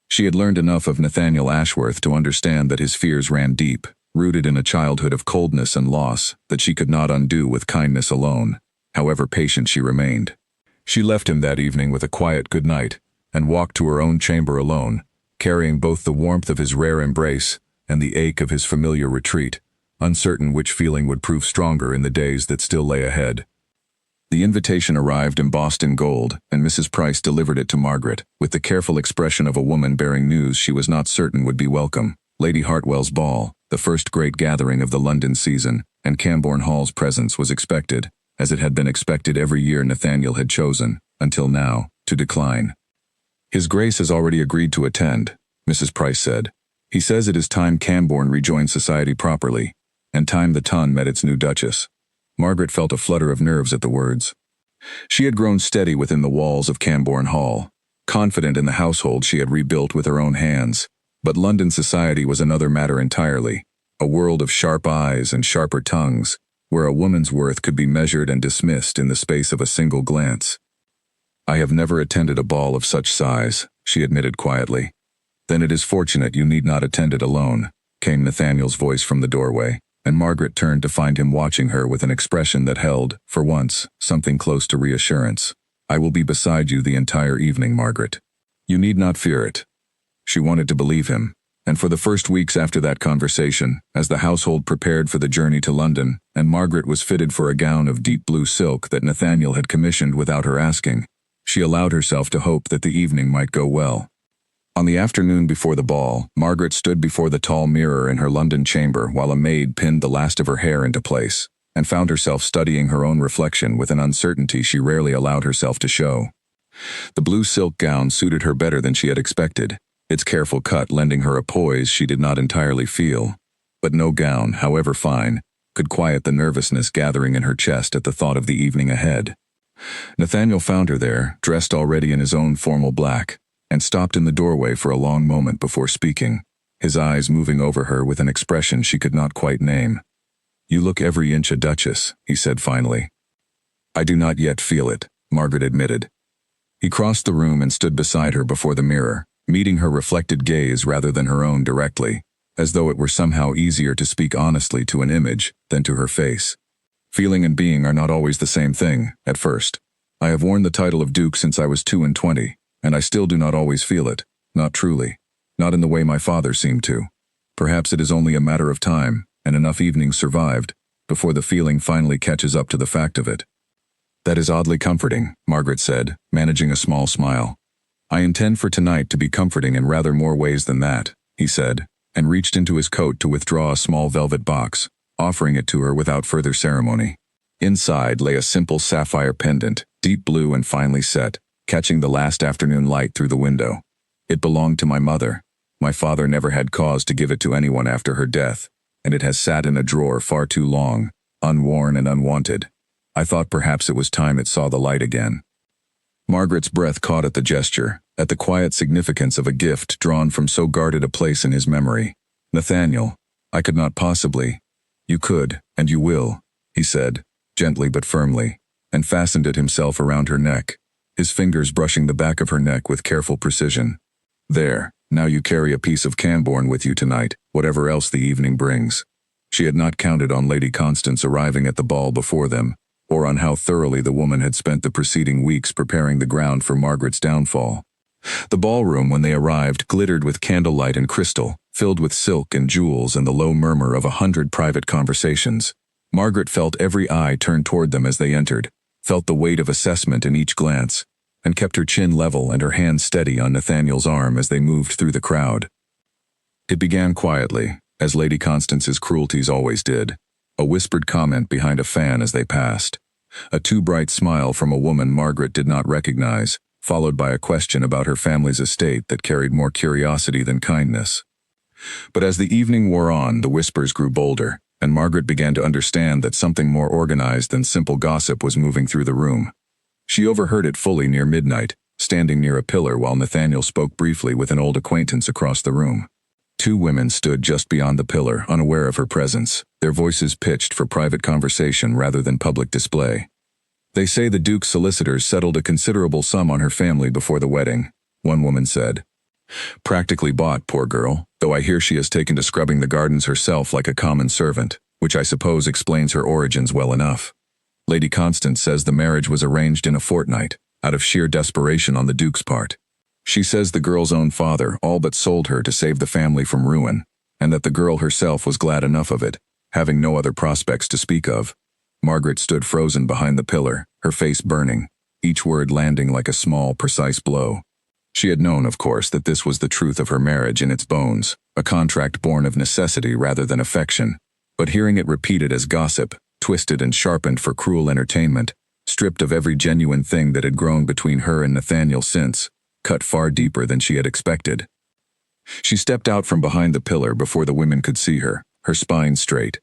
She had learned enough of Nathaniel Ashworth to understand that his fears ran deep, rooted in a childhood of coldness and loss that she could not undo with kindness alone, however patient she remained. She left him that evening with a quiet good night, and walked to her own chamber alone, carrying both the warmth of his rare embrace and the ache of his familiar retreat, uncertain which feeling would prove stronger in the days that still lay ahead. The invitation arrived embossed in gold, and Mrs. Price delivered it to Margaret, with the careful expression of a woman bearing news she was not certain would be welcome. Lady Hartwell's ball, the first great gathering of the London season, and Cambourne Hall's presence was expected, as it had been expected every year Nathaniel had chosen, until now, to decline. His Grace has already agreed to attend, Mrs. Price said. He says it is time Cambourne rejoined society properly, and time the Ton met its new Duchess. Margaret felt a flutter of nerves at the words. She had grown steady within the walls of Cambourne Hall, confident in the household she had rebuilt with her own hands. But London society was another matter entirely, a world of sharp eyes and sharper tongues, where a woman's worth could be measured and dismissed in the space of a single glance. "I have never attended a ball of such size," she admitted quietly. "Then it is fortunate you need not attend it alone," came Nathaniel's voice from the doorway, and Margaret turned to find him watching her with an expression that held, for once, something close to reassurance. "I will be beside you the entire evening, Margaret. You need not fear it." She wanted to believe him, and for the first weeks after that conversation, as the household prepared for the journey to London, and Margaret was fitted for a gown of deep blue silk that Nathaniel had commissioned without her asking, she allowed herself to hope that the evening might go well. On the afternoon before the ball, Margaret stood before the tall mirror in her London chamber while a maid pinned the last of her hair into place, and found herself studying her own reflection with an uncertainty she rarely allowed herself to show. The blue silk gown suited her better than she had expected, its careful cut lending her a poise she did not entirely feel. But no gown, however fine, could quiet the nervousness gathering in her chest at the thought of the evening ahead. Nathaniel found her there, dressed already in his own formal black, and stopped in the doorway for a long moment before speaking, his eyes moving over her with an expression she could not quite name. "You look every inch a duchess," he said finally. "I do not yet feel it," Margaret admitted. He crossed the room and stood beside her before the mirror, meeting her reflected gaze rather than her own directly, as though it were somehow easier to speak honestly to an image than to her face. "Feeling and being are not always the same thing, at first. I have worn the title of Duke since I was 22, and I still do not always feel it, not truly, not in the way my father seemed to. Perhaps it is only a matter of time, and enough evenings survived, before the feeling finally catches up to the fact of it." "That is oddly comforting," Margaret said, managing a small smile. "I intend for tonight to be comforting in rather more ways than that," he said, and reached into his coat to withdraw a small velvet box, offering it to her without further ceremony. Inside lay a simple sapphire pendant, deep blue and finely set, catching the last afternoon light through the window. "It belonged to my mother. My father never had cause to give it to anyone after her death, and it has sat in a drawer far too long, unworn and unwanted. I thought perhaps it was time it saw the light again." Margaret's breath caught at the gesture, at the quiet significance of a gift drawn from so guarded a place in his memory. "Nathaniel, I could not possibly—" "You could, and you will," he said, gently but firmly, and fastened it himself around her neck, his fingers brushing the back of her neck with careful precision. "There, now you carry a piece of Cambourne with you tonight, whatever else the evening brings." She had not counted on Lady Constance arriving at the ball before them, or on how thoroughly the woman had spent the preceding weeks preparing the ground for Margaret's downfall. The ballroom, when they arrived, glittered with candlelight and crystal, filled with silk and jewels and the low murmur of 100 private conversations. Margaret felt every eye turned toward them as they entered, felt the weight of assessment in each glance, and kept her chin level and her hand steady on Nathaniel's arm as they moved through the crowd. It began quietly, as Lady Constance's cruelties always did, a whispered comment behind a fan as they passed, a too bright smile from a woman Margaret did not recognize, followed by a question about her family's estate that carried more curiosity than kindness. But as the evening wore on, the whispers grew bolder, and Margaret began to understand that something more organized than simple gossip was moving through the room. She overheard it fully near midnight, standing near a pillar while Nathaniel spoke briefly with an old acquaintance across the room. Two women stood just beyond the pillar, unaware of her presence, their voices pitched for private conversation rather than public display. "They say the Duke's solicitors settled a considerable sum on her family before the wedding," one woman said. "Practically bought, poor girl, though I hear she has taken to scrubbing the gardens herself like a common servant, which I suppose explains her origins well enough. Lady Constance says the marriage was arranged in a fortnight, out of sheer desperation on the Duke's part. She says the girl's own father all but sold her to save the family from ruin, and that the girl herself was glad enough of it, having no other prospects to speak of." Margaret stood frozen behind the pillar, her face burning, each word landing like a small, precise blow. She had known, of course, that this was the truth of her marriage in its bones, a contract born of necessity rather than affection, but hearing it repeated as gossip, twisted and sharpened for cruel entertainment, stripped of every genuine thing that had grown between her and Nathaniel since, cut far deeper than she had expected. She stepped out from behind the pillar before the women could see her, her spine straight,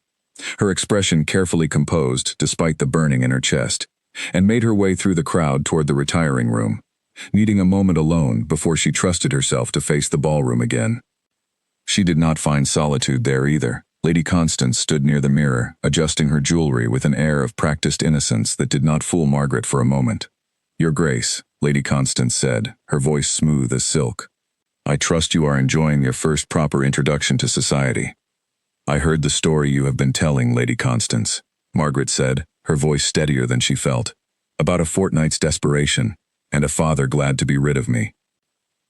her expression carefully composed despite the burning in her chest, and made her way through the crowd toward the retiring room, needing a moment alone before she trusted herself to face the ballroom again. She did not find solitude there either. Lady Constance stood near the mirror, adjusting her jewelry with an air of practiced innocence that did not fool Margaret for a moment. "Your Grace," Lady Constance said, her voice smooth as silk. "I trust you are enjoying your first proper introduction to society." "I heard the story you have been telling, Lady Constance," Margaret said, her voice steadier than she felt, "about a fortnight's desperation, and a father glad to be rid of me."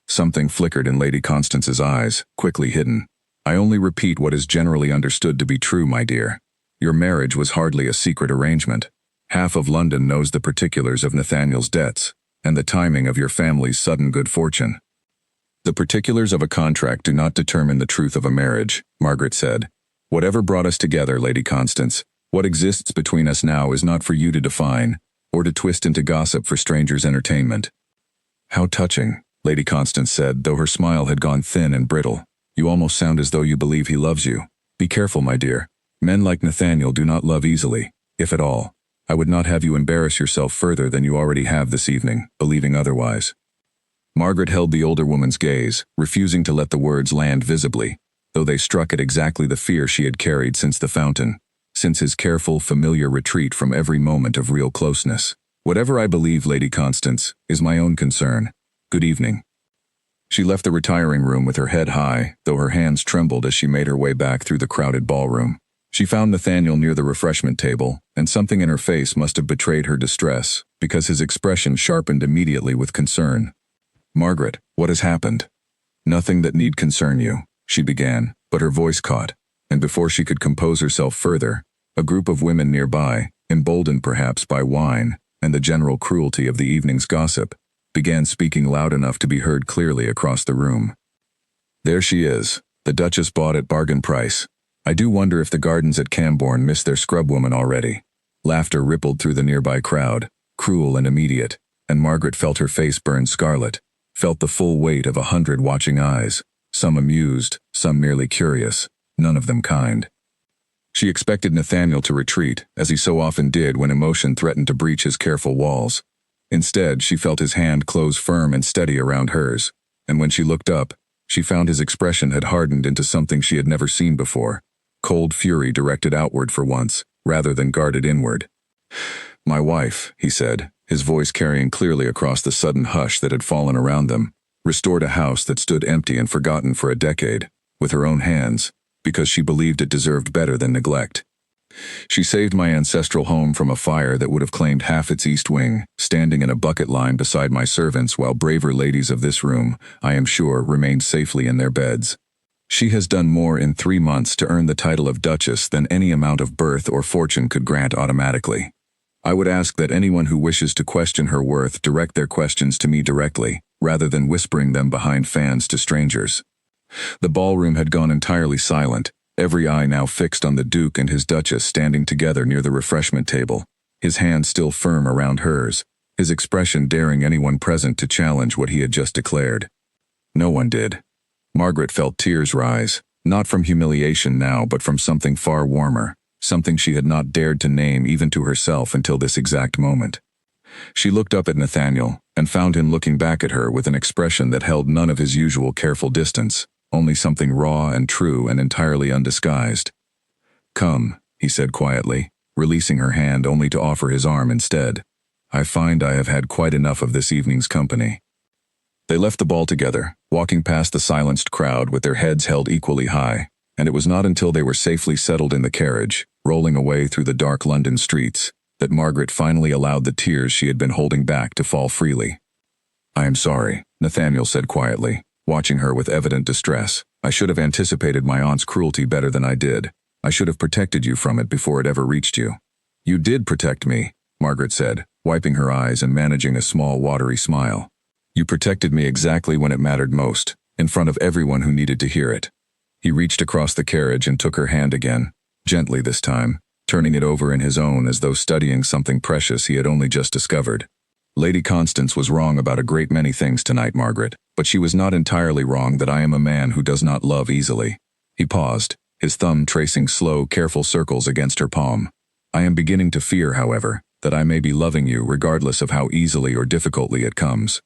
Something flickered in Lady Constance's eyes, quickly hidden. "I only repeat what is generally understood to be true, my dear. Your marriage was hardly a secret arrangement. Half of London knows the particulars of Nathaniel's debts, and the timing of your family's sudden good fortune." "The particulars of a contract do not determine the truth of a marriage," Margaret said. "Whatever brought us together, Lady Constance, what exists between us now is not for you to define, or to twist into gossip for strangers' entertainment." "How touching," Lady Constance said, though her smile had gone thin and brittle. "You almost sound as though you believe he loves you. Be careful, my dear. Men like Nathaniel do not love easily, if at all. I would not have you embarrass yourself further than you already have this evening, believing otherwise." Margaret held the older woman's gaze, refusing to let the words land visibly, though they struck at exactly the fear she had carried since the fountain, since his careful, familiar retreat from every moment of real closeness. "Whatever I believe, Lady Constance, is my own concern. Good evening." She left the retiring room with her head high, though her hands trembled as she made her way back through the crowded ballroom. She found Nathaniel near the refreshment table, and something in her face must have betrayed her distress, because his expression sharpened immediately with concern. "Margaret, what has happened?" "Nothing that need concern you," she began, but her voice caught, and before she could compose herself further, a group of women nearby, emboldened perhaps by wine and the general cruelty of the evening's gossip, began speaking loud enough to be heard clearly across the room. "There she is, the Duchess bought at bargain price. I do wonder if the gardens at Cambourne miss their scrubwoman already." Laughter rippled through the nearby crowd, cruel and immediate, and Margaret felt her face burn scarlet, felt the full weight of 100 watching eyes, some amused, some merely curious, none of them kind. She expected Nathaniel to retreat, as he so often did when emotion threatened to breach his careful walls. Instead, she felt his hand close firm and steady around hers, and when she looked up, she found his expression had hardened into something she had never seen before, cold fury directed outward for once, rather than guarded inward. "My wife," he said, his voice carrying clearly across the sudden hush that had fallen around them, "restored a house that stood empty and forgotten for a decade, with her own hands, because she believed it deserved better than neglect. She saved my ancestral home from a fire that would have claimed half its east wing, standing in a bucket line beside my servants while braver ladies of this room, I am sure, remained safely in their beds. She has done more in 3 months to earn the title of Duchess than any amount of birth or fortune could grant automatically. I would ask that anyone who wishes to question her worth direct their questions to me directly, rather than whispering them behind fans to strangers." The ballroom had gone entirely silent, every eye now fixed on the Duke and his Duchess standing together near the refreshment table, his hand still firm around hers, his expression daring anyone present to challenge what he had just declared. No one did. Margaret felt tears rise, not from humiliation now but from something far warmer, something she had not dared to name even to herself until this exact moment. She looked up at Nathaniel, and found him looking back at her with an expression that held none of his usual careful distance, only something raw and true and entirely undisguised. "Come," he said quietly, releasing her hand only to offer his arm instead. "I find I have had quite enough of this evening's company." They left the ball together, walking past the silenced crowd with their heads held equally high, and it was not until they were safely settled in the carriage, rolling away through the dark London streets, that Margaret finally allowed the tears she had been holding back to fall freely. "I am sorry," Nathaniel said quietly, watching her with evident distress. "I should have anticipated my aunt's cruelty better than I did. I should have protected you from it before it ever reached you." "You did protect me," Margaret said, wiping her eyes and managing a small watery smile. "You protected me exactly when it mattered most, in front of everyone who needed to hear it." He reached across the carriage and took her hand again, gently this time, turning it over in his own as though studying something precious he had only just discovered. "Lady Constance was wrong about a great many things tonight, Margaret, but she was not entirely wrong that I am a man who does not love easily." He paused, his thumb tracing slow, careful circles against her palm. "I am beginning to fear, however, that I may be loving you regardless of how easily or difficultly it comes."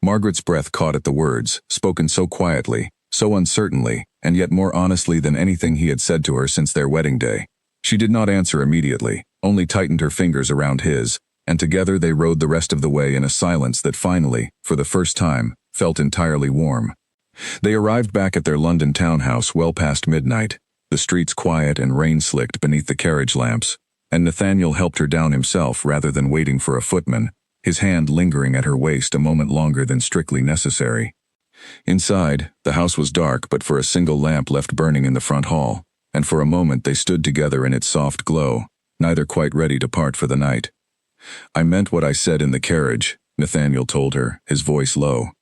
Margaret's breath caught at the words, spoken so quietly, so uncertainly, and yet more honestly than anything he had said to her since their wedding day. She did not answer immediately, only tightened her fingers around his, and together they rode the rest of the way in a silence that finally, for the first time, felt entirely warm. They arrived back at their London townhouse well past midnight, the streets quiet and rain-slicked beneath the carriage lamps, and Nathaniel helped her down himself rather than waiting for a footman, his hand lingering at her waist a moment longer than strictly necessary. Inside, the house was dark but for a single lamp left burning in the front hall, and for a moment they stood together in its soft glow, neither quite ready to part for the night. "I meant what I said in the carriage," Nathaniel told her, his voice low.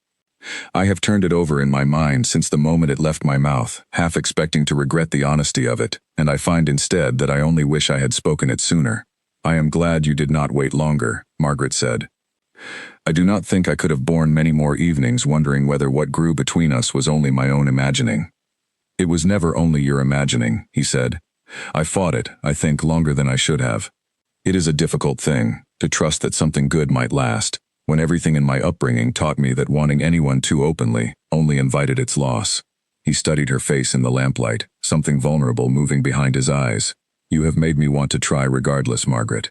"I have turned it over in my mind since the moment it left my mouth, half expecting to regret the honesty of it, and I find instead that I only wish I had spoken it sooner." "I am glad you did not wait longer," Margaret said. "I do not think I could have borne many more evenings wondering whether what grew between us was only my own imagining." "It was never only your imagining," he said. "I fought it, I think, longer than I should have. It is a difficult thing, to trust that something good might last, when everything in my upbringing taught me that wanting anyone too openly only invited its loss." He studied her face in the lamplight, something vulnerable moving behind his eyes. "You have made me want to try regardless, Margaret.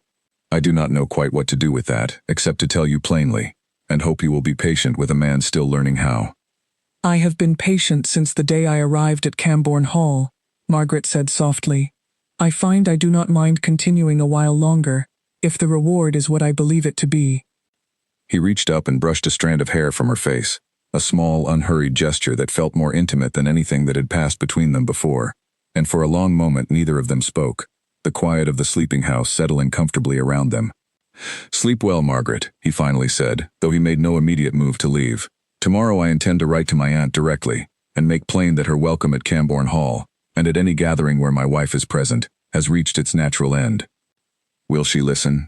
I do not know quite what to do with that, except to tell you plainly, and hope you will be patient with a man still learning how." "I have been patient since the day I arrived at Cambourne Hall," Margaret said softly. "I find I do not mind continuing a while longer, if the reward is what I believe it to be." He reached up and brushed a strand of hair from her face, a small, unhurried gesture that felt more intimate than anything that had passed between them before, and for a long moment neither of them spoke, the quiet of the sleeping house settling comfortably around them. "Sleep well, Margaret," he finally said, though he made no immediate move to leave. "Tomorrow I intend to write to my aunt directly, and make plain that her welcome at Cambourne Hall, and at any gathering where my wife is present, has reached its natural end." "Will she listen?"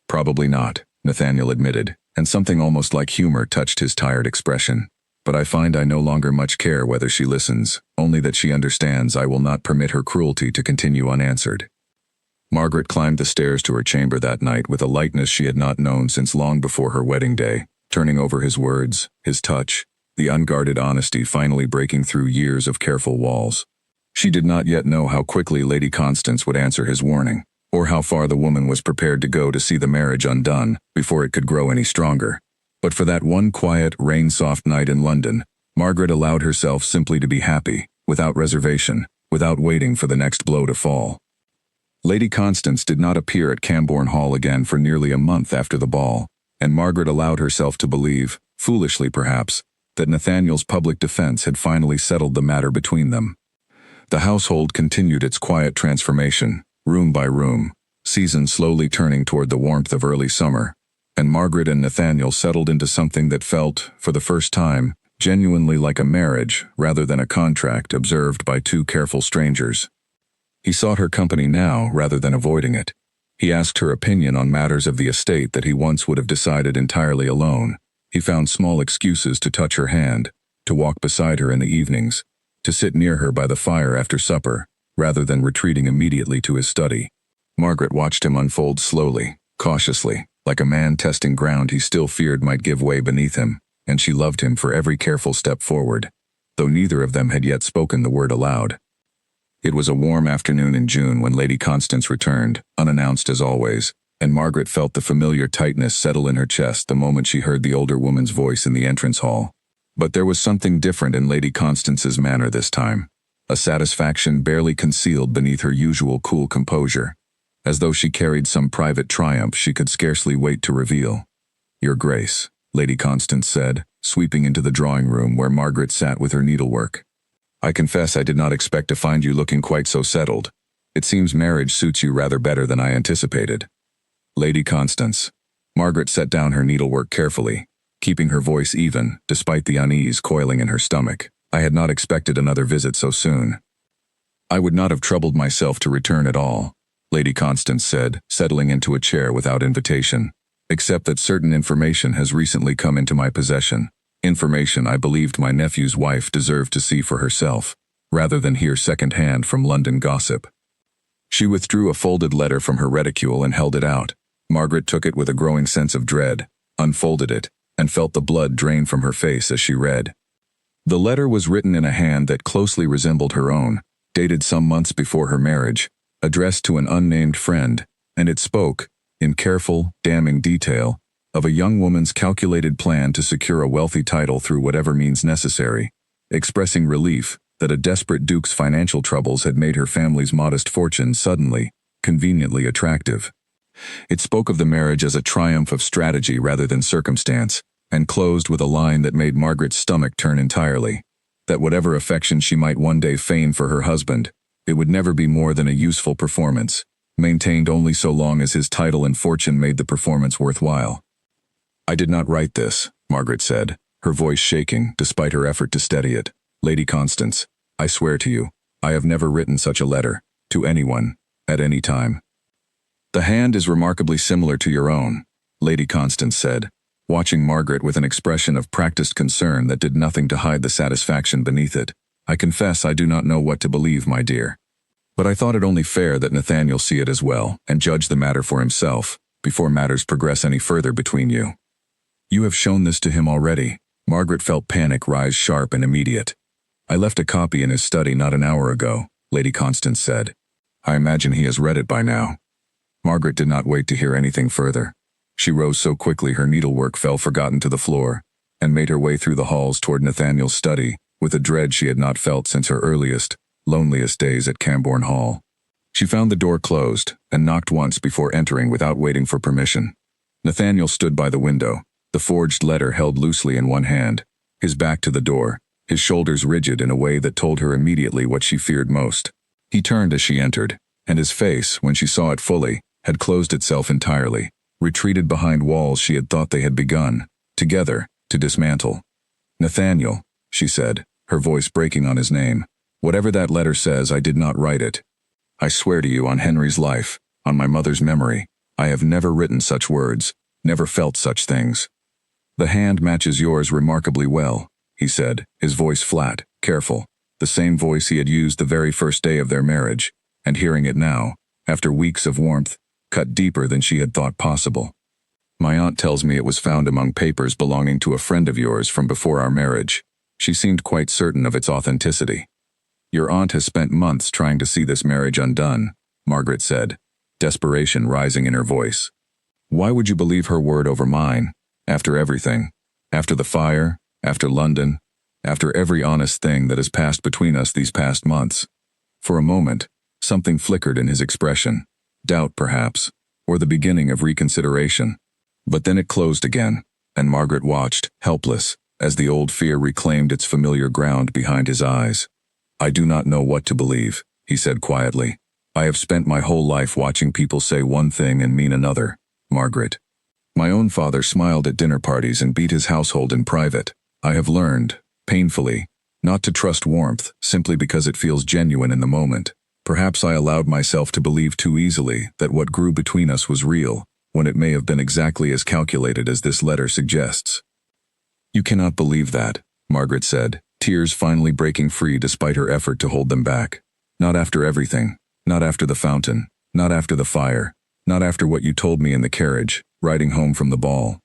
"Probably not," Nathaniel admitted, and something almost like humor touched his tired expression. "But I find I no longer much care whether she listens, only that she understands I will not permit her cruelty to continue unanswered." Margaret climbed the stairs to her chamber that night with a lightness she had not known since long before her wedding day, turning over his words, his touch, the unguarded honesty finally breaking through years of careful walls. She did not yet know how quickly Lady Constance would answer his warning, or how far the woman was prepared to go to see the marriage undone before it could grow any stronger. But for that one quiet, rain-soft night in London, Margaret allowed herself simply to be happy, without reservation, without waiting for the next blow to fall. Lady Constance did not appear at Cambourne Hall again for nearly a month after the ball, and Margaret allowed herself to believe, foolishly perhaps, that Nathaniel's public defense had finally settled the matter between them. The household continued its quiet transformation, room by room, seasons slowly turning toward the warmth of early summer, and Margaret and Nathaniel settled into something that felt, for the first time, genuinely like a marriage rather than a contract observed by two careful strangers. He sought her company now rather than avoiding it. He asked her opinion on matters of the estate that he once would have decided entirely alone. He found small excuses to touch her hand, to walk beside her in the evenings, to sit near her by the fire after supper, rather than retreating immediately to his study. Margaret watched him unfold slowly, cautiously, like a man testing ground he still feared might give way beneath him, and she loved him for every careful step forward, though neither of them had yet spoken the word aloud. It was a warm afternoon in June when Lady Constance returned, unannounced as always, and Margaret felt the familiar tightness settle in her chest the moment she heard the older woman's voice in the entrance hall. But there was something different in Lady Constance's manner this time, a satisfaction barely concealed beneath her usual cool composure, as though she carried some private triumph she could scarcely wait to reveal. "Your Grace," Lady Constance said, sweeping into the drawing room where Margaret sat with her needlework. "I confess I did not expect to find you looking quite so settled. It seems marriage suits you rather better than I anticipated." "Lady Constance." Margaret set down her needlework carefully, keeping her voice even, despite the unease coiling in her stomach. "I had not expected another visit so soon." "I would not have troubled myself to return at all," Lady Constance said, settling into a chair without invitation, "except that certain information has recently come into my possession. Information I believed my nephew's wife deserved to see for herself, rather than hear second-hand from London gossip." She withdrew a folded letter from her reticule and held it out, Margaret took it with a growing sense of dread, unfolded it, and felt the blood drain from her face as she read. The letter was written in a hand that closely resembled her own, dated some months before her marriage, addressed to an unnamed friend, and it spoke, in careful, damning detail, of a young woman's calculated plan to secure a wealthy title through whatever means necessary, expressing relief that a desperate duke's financial troubles had made her family's modest fortune suddenly, conveniently attractive. It spoke of the marriage as a triumph of strategy rather than circumstance, and closed with a line that made Margaret's stomach turn entirely, that whatever affection she might one day feign for her husband, it would never be more than a useful performance, maintained only so long as his title and fortune made the performance worthwhile. "I did not write this," Margaret said, her voice shaking despite her effort to steady it. "Lady Constance, I swear to you, I have never written such a letter, to anyone, at any time." "The hand is remarkably similar to your own," Lady Constance said, watching Margaret with an expression of practiced concern that did nothing to hide the satisfaction beneath it. "I confess I do not know what to believe, my dear. But I thought it only fair that Nathaniel see it as well, and judge the matter for himself, before matters progress any further between you." "You have shown this to him already." Margaret felt panic rise sharp and immediate. "I left a copy in his study not an hour ago," Lady Constance said. "I imagine he has read it by now." Margaret did not wait to hear anything further. She rose so quickly her needlework fell forgotten to the floor, and made her way through the halls toward Nathaniel's study, with a dread she had not felt since her earliest, loneliest days at Cambourne Hall. She found the door closed, and knocked once before entering without waiting for permission. Nathaniel stood by the window, the forged letter held loosely in one hand, his back to the door, his shoulders rigid in a way that told her immediately what she feared most. He turned as she entered, and his face, when she saw it fully, had closed itself entirely, retreated behind walls she had thought they had begun, together, to dismantle. "Nathaniel," she said, her voice breaking on his name, "whatever that letter says, I did not write it. I swear to you on Henry's life, on my mother's memory, I have never written such words, never felt such things." "The hand matches yours remarkably well," he said, his voice flat, careful, the same voice he had used the very first day of their marriage, and hearing it now, after weeks of warmth, cut deeper than she had thought possible. "My aunt tells me it was found among papers belonging to a friend of yours from before our marriage. She seemed quite certain of its authenticity." "Your aunt has spent months trying to see this marriage undone," Margaret said, desperation rising in her voice. "Why would you believe her word over mine? After everything, after the fire, after London, after every honest thing that has passed between us these past months." For a moment, something flickered in his expression, doubt perhaps, or the beginning of reconsideration. But then it closed again, and Margaret watched, helpless, as the old fear reclaimed its familiar ground behind his eyes. "I do not know what to believe," he said quietly. "I have spent my whole life watching people say one thing and mean another, Margaret. My own father smiled at dinner parties and beat his household in private. I have learned, painfully, not to trust warmth simply because it feels genuine in the moment. Perhaps I allowed myself to believe too easily that what grew between us was real, when it may have been exactly as calculated as this letter suggests." "You cannot believe that," Margaret said, tears finally breaking free despite her effort to hold them back. "Not after everything, not after the fountain, not after the fire, not after what you told me in the carriage, riding home from the ball."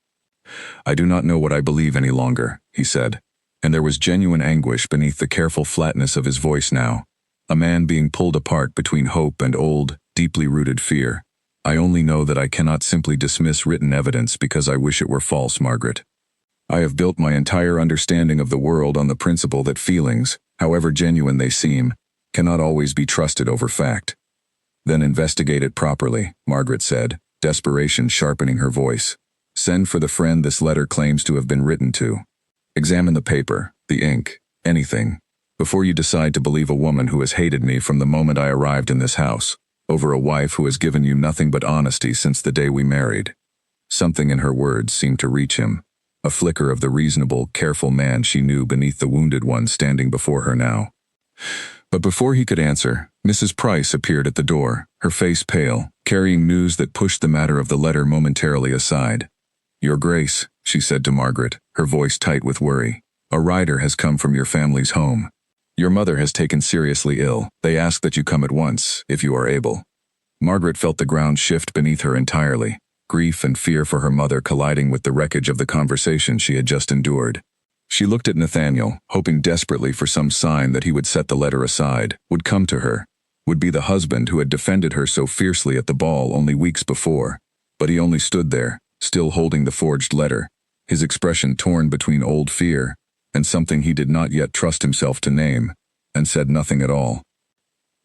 "I do not know what I believe any longer," he said, and there was genuine anguish beneath the careful flatness of his voice now. A man being pulled apart between hope and old, deeply rooted fear. "I only know that I cannot simply dismiss written evidence because I wish it were false, Margaret. I have built my entire understanding of the world on the principle that feelings, however genuine they seem, cannot always be trusted over fact." "Then investigate it properly," Margaret said, desperation sharpening her voice. "Send for the friend this letter claims to have been written to. Examine the paper, the ink, anything, before you decide to believe a woman who has hated me from the moment I arrived in this house, over a wife who has given you nothing but honesty since the day we married." Something in her words seemed to reach him, a flicker of the reasonable, careful man she knew beneath the wounded one standing before her now. But before he could answer, Mrs. Price appeared at the door, her face pale, carrying news that pushed the matter of the letter momentarily aside. "Your Grace," she said to Margaret, her voice tight with worry, "a rider has come from your family's home. Your mother has taken seriously ill. They ask that you come at once, if you are able." Margaret felt the ground shift beneath her entirely, grief and fear for her mother colliding with the wreckage of the conversation she had just endured. She looked at Nathaniel, hoping desperately for some sign that he would set the letter aside, would come to her, would be the husband who had defended her so fiercely at the ball only weeks before. But he only stood there, still holding the forged letter, his expression torn between old fear and something he did not yet trust himself to name, and said nothing at all.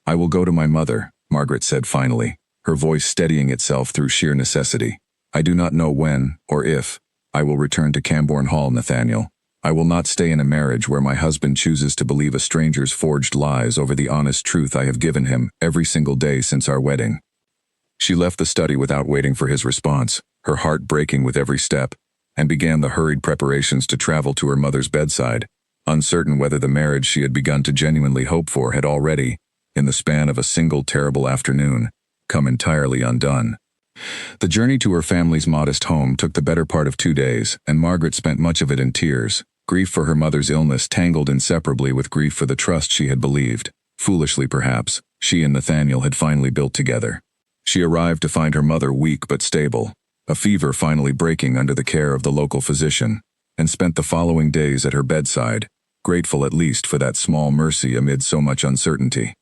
"I will go to my mother," Margaret said finally, her voice steadying itself through sheer necessity. "I do not know when, or if, I will return to Cambourne Hall, Nathaniel. I will not stay in a marriage where my husband chooses to believe a stranger's forged lies over the honest truth I have given him every single day since our wedding." She left the study without waiting for his response, her heart breaking with every step, and began the hurried preparations to travel to her mother's bedside, uncertain whether the marriage she had begun to genuinely hope for had already, in the span of a single terrible afternoon, come entirely undone. The journey to her family's modest home took the better part of 2 days, and Margaret spent much of it in tears, grief for her mother's illness tangled inseparably with grief for the trust she had believed, foolishly perhaps, she and Nathaniel had finally built together. She arrived to find her mother weak but stable, a fever finally breaking under the care of the local physician, and spent the following days at her bedside, grateful at least for that small mercy amid so much uncertainty.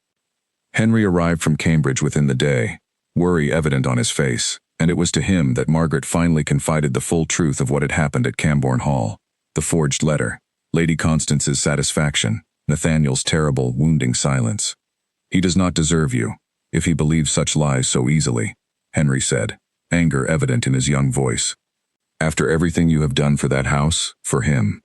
Henry arrived from Cambridge within the day, worry evident on his face, and it was to him that Margaret finally confided the full truth of what had happened at Cambourne Hall: the forged letter, Lady Constance's satisfaction, Nathaniel's terrible, wounding silence. "He does not deserve you, if he believes such lies so easily," Henry said, anger evident in his young voice. "After everything you have done for that house, for him.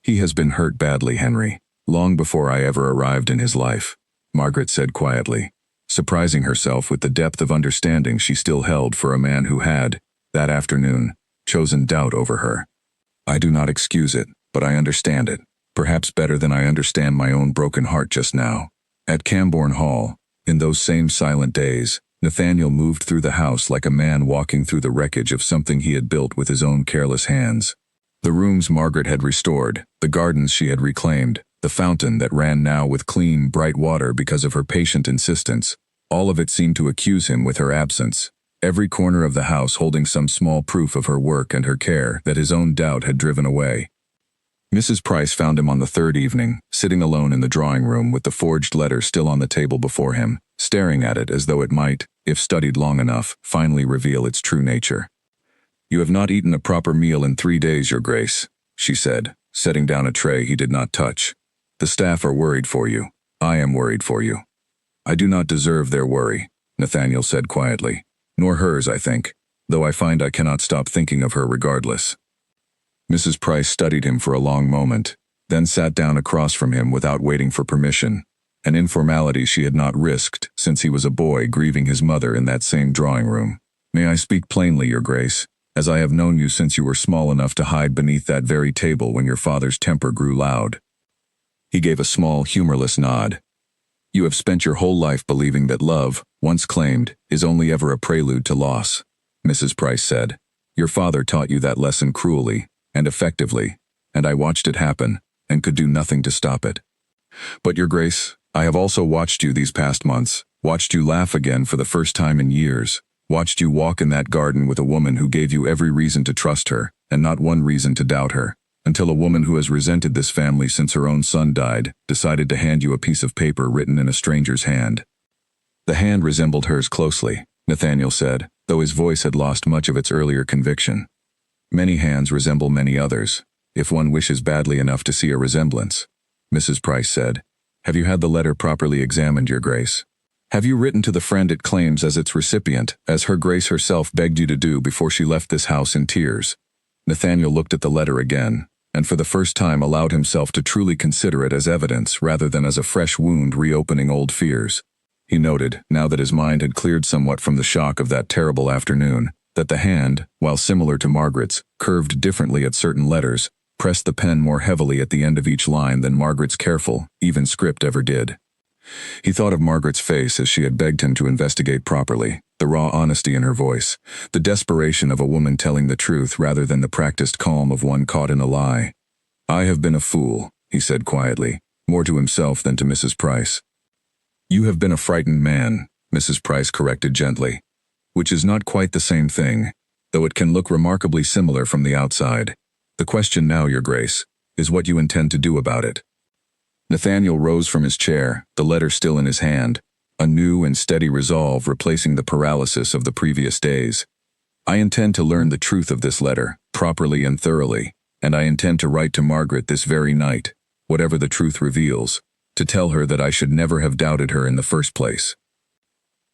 He has been hurt badly, Henry, long before I ever arrived in his life," Margaret said quietly, surprising herself with the depth of understanding she still held for a man who had, that afternoon, chosen doubt over her. "I do not excuse it, but I understand it, perhaps better than I understand my own broken heart just now." At Cambourne Hall, in those same silent days, Nathaniel moved through the house like a man walking through the wreckage of something he had built with his own careless hands. The rooms Margaret had restored, the gardens she had reclaimed, the fountain that ran now with clean, bright water because of her patient insistence, all of it seemed to accuse him with her absence, every corner of the house holding some small proof of her work and her care that his own doubt had driven away. Mrs. Price found him on the third evening, sitting alone in the drawing room with the forged letter still on the table before him, staring at it as though it might, if studied long enough, finally reveal its true nature. "You have not eaten a proper meal in 3 days, Your Grace," she said, setting down a tray he did not touch. "The staff are worried for you. I am worried for you." "I do not deserve their worry," Nathaniel said quietly. "Nor hers, I think, though I find I cannot stop thinking of her regardless." Mrs. Price studied him for a long moment, then sat down across from him without waiting for permission, an informality she had not risked since he was a boy grieving his mother in that same drawing room. "May I speak plainly, Your Grace, as I have known you since you were small enough to hide beneath that very table when your father's temper grew loud?" He gave a small, humorless nod. "You have spent your whole life believing that love, once claimed, is only ever a prelude to loss," Mrs. Price said. "Your father taught you that lesson cruelly and effectively, and I watched it happen and could do nothing to stop it. But, Your Grace, I have also watched you these past months, watched you laugh again for the first time in years, watched you walk in that garden with a woman who gave you every reason to trust her and not one reason to doubt her, until a woman who has resented this family since her own son died decided to hand you a piece of paper written in a stranger's hand." The hand resembled hers closely, Nathaniel said, though his voice had lost much of its earlier conviction. "Many hands resemble many others, if one wishes badly enough to see a resemblance," Mrs. Price said. "Have you had the letter properly examined, Your Grace? Have you written to the friend it claims as its recipient, as Her Grace herself begged you to do before she left this house in tears?" Nathaniel looked at the letter again, and for the first time allowed himself to truly consider it as evidence rather than as a fresh wound reopening old fears. He noted, now that his mind had cleared somewhat from the shock of that terrible afternoon, that the hand, while similar to Margaret's, curved differently at certain letters, pressed the pen more heavily at the end of each line than Margaret's careful, even script ever did. He thought of Margaret's face as she had begged him to investigate properly, the raw honesty in her voice, the desperation of a woman telling the truth rather than the practiced calm of one caught in a lie. "I have been a fool," he said quietly, more to himself than to Mrs. Price. "You have been a frightened man," Mrs. Price corrected gently, "which is not quite the same thing. though it can look remarkably similar from the outside. The question now, Your Grace, is what you intend to do about it." Nathaniel rose from his chair, the letter still in his hand, a new and steady resolve replacing the paralysis of the previous days. "I intend to learn the truth of this letter, properly and thoroughly, and I intend to write to Margaret this very night, whatever the truth reveals, to tell her that I should never have doubted her in the first place."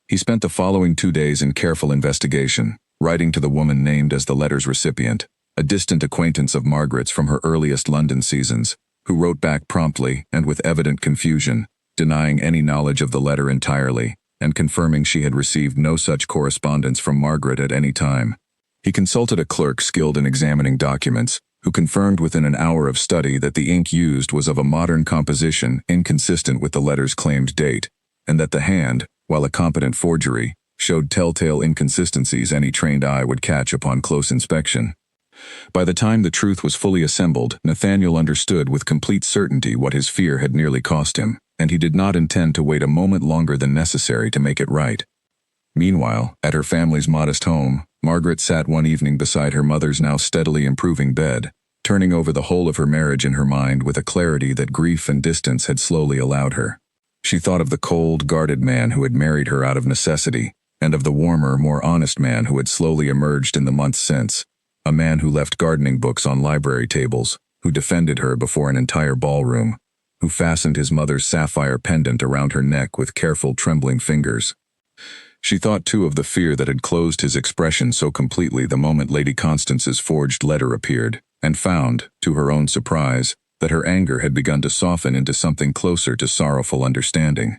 He spent the following 2 days in careful investigation, writing to the woman named as the letter's recipient, a distant acquaintance of Margaret's from her earliest London seasons, who wrote back promptly and with evident confusion, denying any knowledge of the letter entirely, and confirming she had received no such correspondence from Margaret at any time. He consulted a clerk skilled in examining documents, who confirmed within an hour of study that the ink used was of a modern composition inconsistent with the letter's claimed date, and that the hand, while a competent forgery, showed telltale inconsistencies any trained eye would catch upon close inspection. By the time the truth was fully assembled, Nathaniel understood with complete certainty what his fear had nearly cost him, and he did not intend to wait a moment longer than necessary to make it right. Meanwhile, at her family's modest home, Margaret sat one evening beside her mother's now steadily improving bed, turning over the whole of her marriage in her mind with a clarity that grief and distance had slowly allowed her. She thought of the cold, guarded man who had married her out of necessity, and of the warmer, more honest man who had slowly emerged in the months since, a man who left gardening books on library tables, who defended her before an entire ballroom, who fastened his mother's sapphire pendant around her neck with careful, trembling fingers. She thought too of the fear that had closed his expression so completely the moment Lady Constance's forged letter appeared, and found, to her own surprise, that her anger had begun to soften into something closer to sorrowful understanding.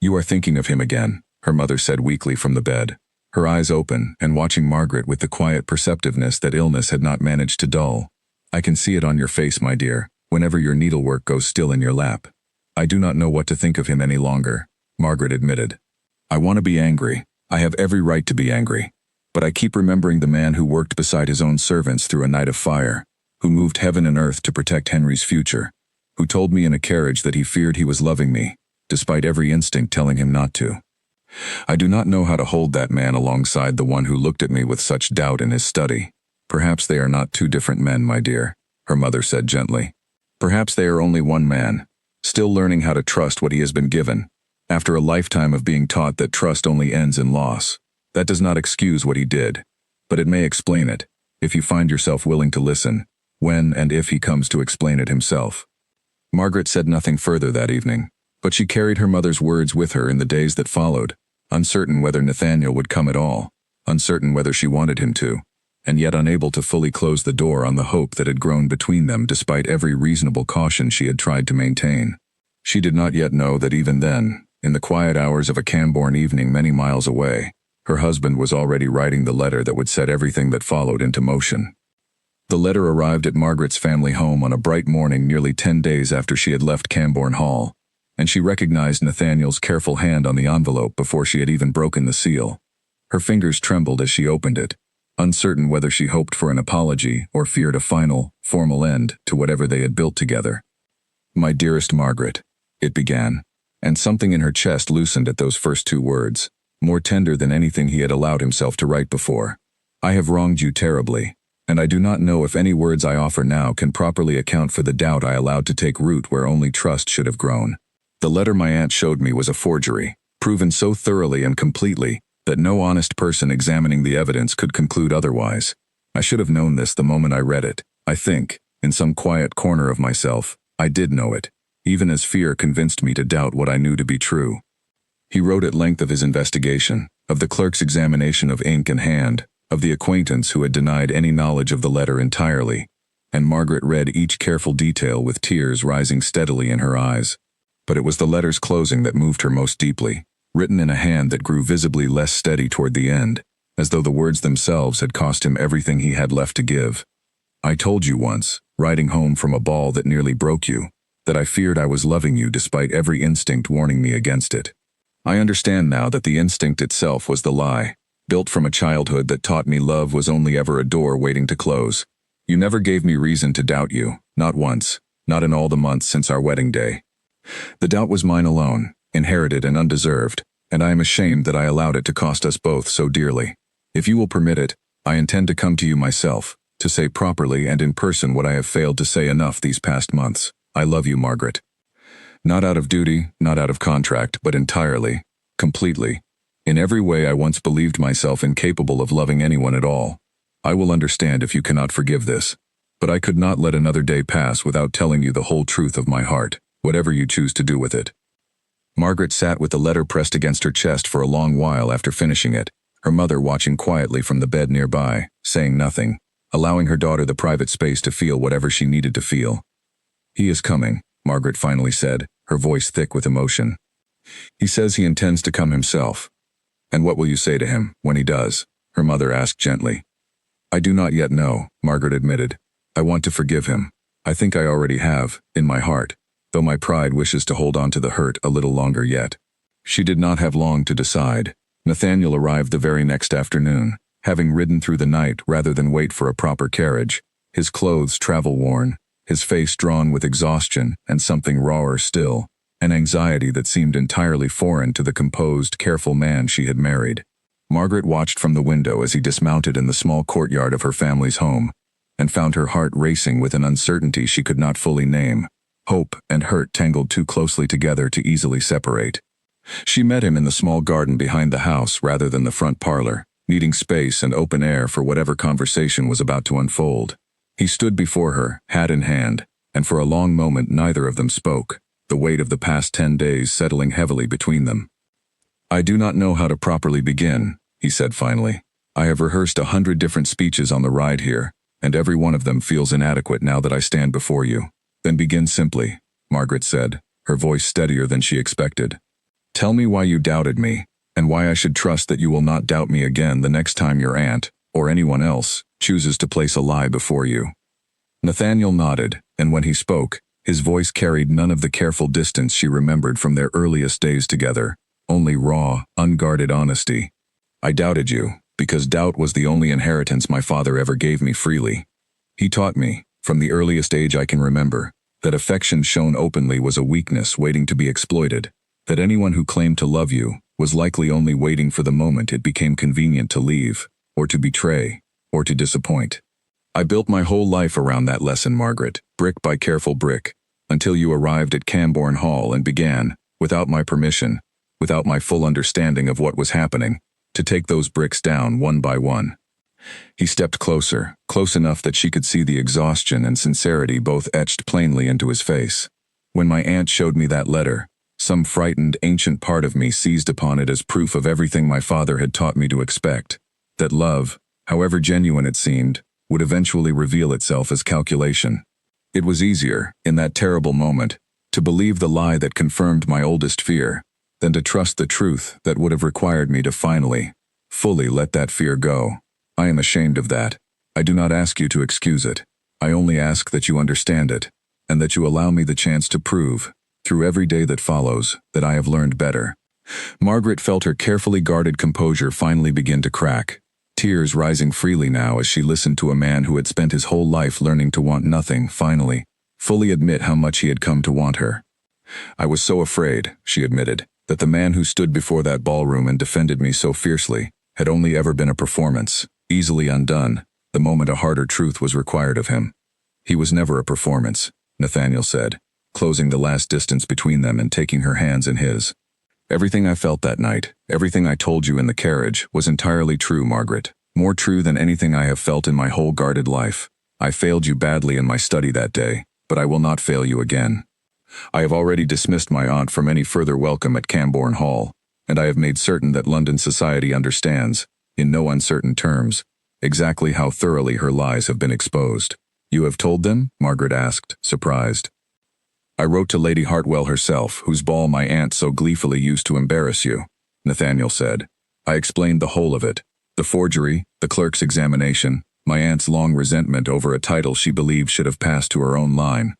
"You are thinking of him again," her mother said weakly from the bed, her eyes open and watching Margaret with the quiet perceptiveness that illness had not managed to dull. "I can see it on your face, my dear, whenever your needlework goes still in your lap." "I do not know what to think of him any longer," Margaret admitted. "I want to be angry. I have every right to be angry. But I keep remembering the man who worked beside his own servants through a night of fire, who moved heaven and earth to protect Henry's future, who told me in a carriage that he feared he was loving me, despite every instinct telling him not to. I do not know how to hold that man alongside the one who looked at me with such doubt in his study. Perhaps they are not two different men, my dear," her mother said gently. "Perhaps they are only one man, still learning how to trust what he has been given, after a lifetime of being taught that trust only ends in loss. That does not excuse what he did, but it may explain it, if you find yourself willing to listen, when and if he comes to explain it himself." Margaret said nothing further that evening, but she carried her mother's words with her in the days that followed, uncertain whether Nathaniel would come at all, uncertain whether she wanted him to, and yet unable to fully close the door on the hope that had grown between them despite every reasonable caution she had tried to maintain. She did not yet know that even then, in the quiet hours of a Cambourne evening many miles away, her husband was already writing the letter that would set everything that followed into motion. The letter arrived at Margaret's family home on a bright morning nearly 10 days after she had left Cambourne Hall, and she recognized Nathaniel's careful hand on the envelope before she had even broken the seal. Her fingers trembled as she opened it, uncertain whether she hoped for an apology or feared a final, formal end to whatever they had built together. "My dearest Margaret," it began, and something in her chest loosened at those first 2 words, more tender than anything he had allowed himself to write before. "I have wronged you terribly, and I do not know if any words I offer now can properly account for the doubt I allowed to take root where only trust should have grown. The letter my aunt showed me was a forgery, proven so thoroughly and completely that no honest person examining the evidence could conclude otherwise. I should have known this the moment I read it. I think, in some quiet corner of myself, I did know it, even as fear convinced me to doubt what I knew to be true." He wrote at length of his investigation, of the clerk's examination of ink and hand, of the acquaintance who had denied any knowledge of the letter entirely, and Margaret read each careful detail with tears rising steadily in her eyes. But it was the letter's closing that moved her most deeply, written in a hand that grew visibly less steady toward the end, as though the words themselves had cost him everything he had left to give. "I told you once, riding home from a ball that nearly broke you, that I feared I was loving you despite every instinct warning me against it. I understand now that the instinct itself was the lie, built from a childhood that taught me love was only ever a door waiting to close. You never gave me reason to doubt you, not once, not in all the months since our wedding day. The doubt was mine alone, inherited and undeserved, and I am ashamed that I allowed it to cost us both so dearly. If you will permit it, I intend to come to you myself, to say properly and in person what I have failed to say enough these past months. I love you, Margaret. Not out of duty, not out of contract, but entirely, completely. In every way I once believed myself incapable of loving anyone at all. I will understand if you cannot forgive this, but I could not let another day pass without telling you the whole truth of my heart, whatever you choose to do with it. Margaret sat with the letter pressed against her chest for a long while after finishing it, her mother watching quietly from the bed nearby, saying nothing, allowing her daughter the private space to feel whatever she needed to feel. He is coming, Margaret finally said, her voice thick with emotion. He says he intends to come himself. And what will you say to him when he does? Her mother asked gently. I do not yet know, Margaret admitted. I want to forgive him. I think I already have, in my heart, though my pride wishes to hold on to the hurt a little longer yet. She did not have long to decide. Nathaniel arrived the very next afternoon, having ridden through the night rather than wait for a proper carriage, his clothes travel-worn, his face drawn with exhaustion and something rawer still, an anxiety that seemed entirely foreign to the composed, careful man she had married. Margaret watched from the window as he dismounted in the small courtyard of her family's home, and found her heart racing with an uncertainty she could not fully name, hope and hurt tangled too closely together to easily separate. She met him in the small garden behind the house rather than the front parlor, needing space and open air for whatever conversation was about to unfold. He stood before her, hat in hand, and for a long moment neither of them spoke, the weight of the past 10 days settling heavily between them. I do not know how to properly begin, he said finally. I have rehearsed 100 different speeches on the ride here, and every one of them feels inadequate now that I stand before you. Then begin simply, Margaret said, her voice steadier than she expected. Tell me why you doubted me, and why I should trust that you will not doubt me again the next time your aunt, or anyone else, chooses to place a lie before you. Nathaniel nodded, and when he spoke, his voice carried none of the careful distance she remembered from their earliest days together, only raw, unguarded honesty. I doubted you, because doubt was the only inheritance my father ever gave me freely. He taught me, from the earliest age I can remember, that affection shown openly was a weakness waiting to be exploited, that anyone who claimed to love you was likely only waiting for the moment it became convenient to leave, or to betray, or to disappoint. I built my whole life around that lesson, Margaret, brick by careful brick, until you arrived at Cambourne Hall and began, without my permission, without my full understanding of what was happening, to take those bricks down one by one. He stepped closer, close enough that she could see the exhaustion and sincerity both etched plainly into his face. When my aunt showed me that letter, some frightened, ancient part of me seized upon it as proof of everything my father had taught me to expect, that love, however genuine it seemed, would eventually reveal itself as calculation. It was easier, in that terrible moment, to believe the lie that confirmed my oldest fear, than to trust the truth that would have required me to finally, fully let that fear go. I am ashamed of that. I do not ask you to excuse it. I only ask that you understand it, and that you allow me the chance to prove, through every day that follows, that I have learned better. Margaret felt her carefully guarded composure finally begin to crack, tears rising freely now as she listened to a man who had spent his whole life learning to want nothing finally, fully admit how much he had come to want her. I was so afraid, she admitted, that the man who stood before that ballroom and defended me so fiercely had only ever been a performance, easily undone, the moment a harder truth was required of him. He was never a performance, Nathaniel said, closing the last distance between them and taking her hands in his. Everything I felt that night, everything I told you in the carriage, was entirely true, Margaret, more true than anything I have felt in my whole guarded life. I failed you badly in my study that day, but I will not fail you again. I have already dismissed my aunt from any further welcome at Cambourne Hall, and I have made certain that London society understands, in no uncertain terms, exactly how thoroughly her lies have been exposed. You have told them? Margaret asked, surprised. I wrote to Lady Hartwell herself, whose ball my aunt so gleefully used to embarrass you, Nathaniel said. I explained the whole of it, the forgery, the clerk's examination, my aunt's long resentment over a title she believed should have passed to her own line.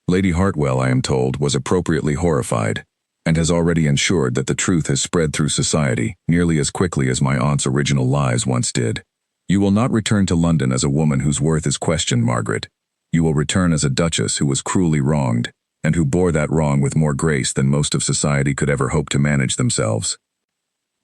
Lady Hartwell, I am told, was appropriately horrified, and has already ensured that the truth has spread through society nearly as quickly as my aunt's original lies once did. You will not return to London as a woman whose worth is questioned, Margaret. You will return as a duchess who was cruelly wronged, and who bore that wrong with more grace than most of society could ever hope to manage themselves.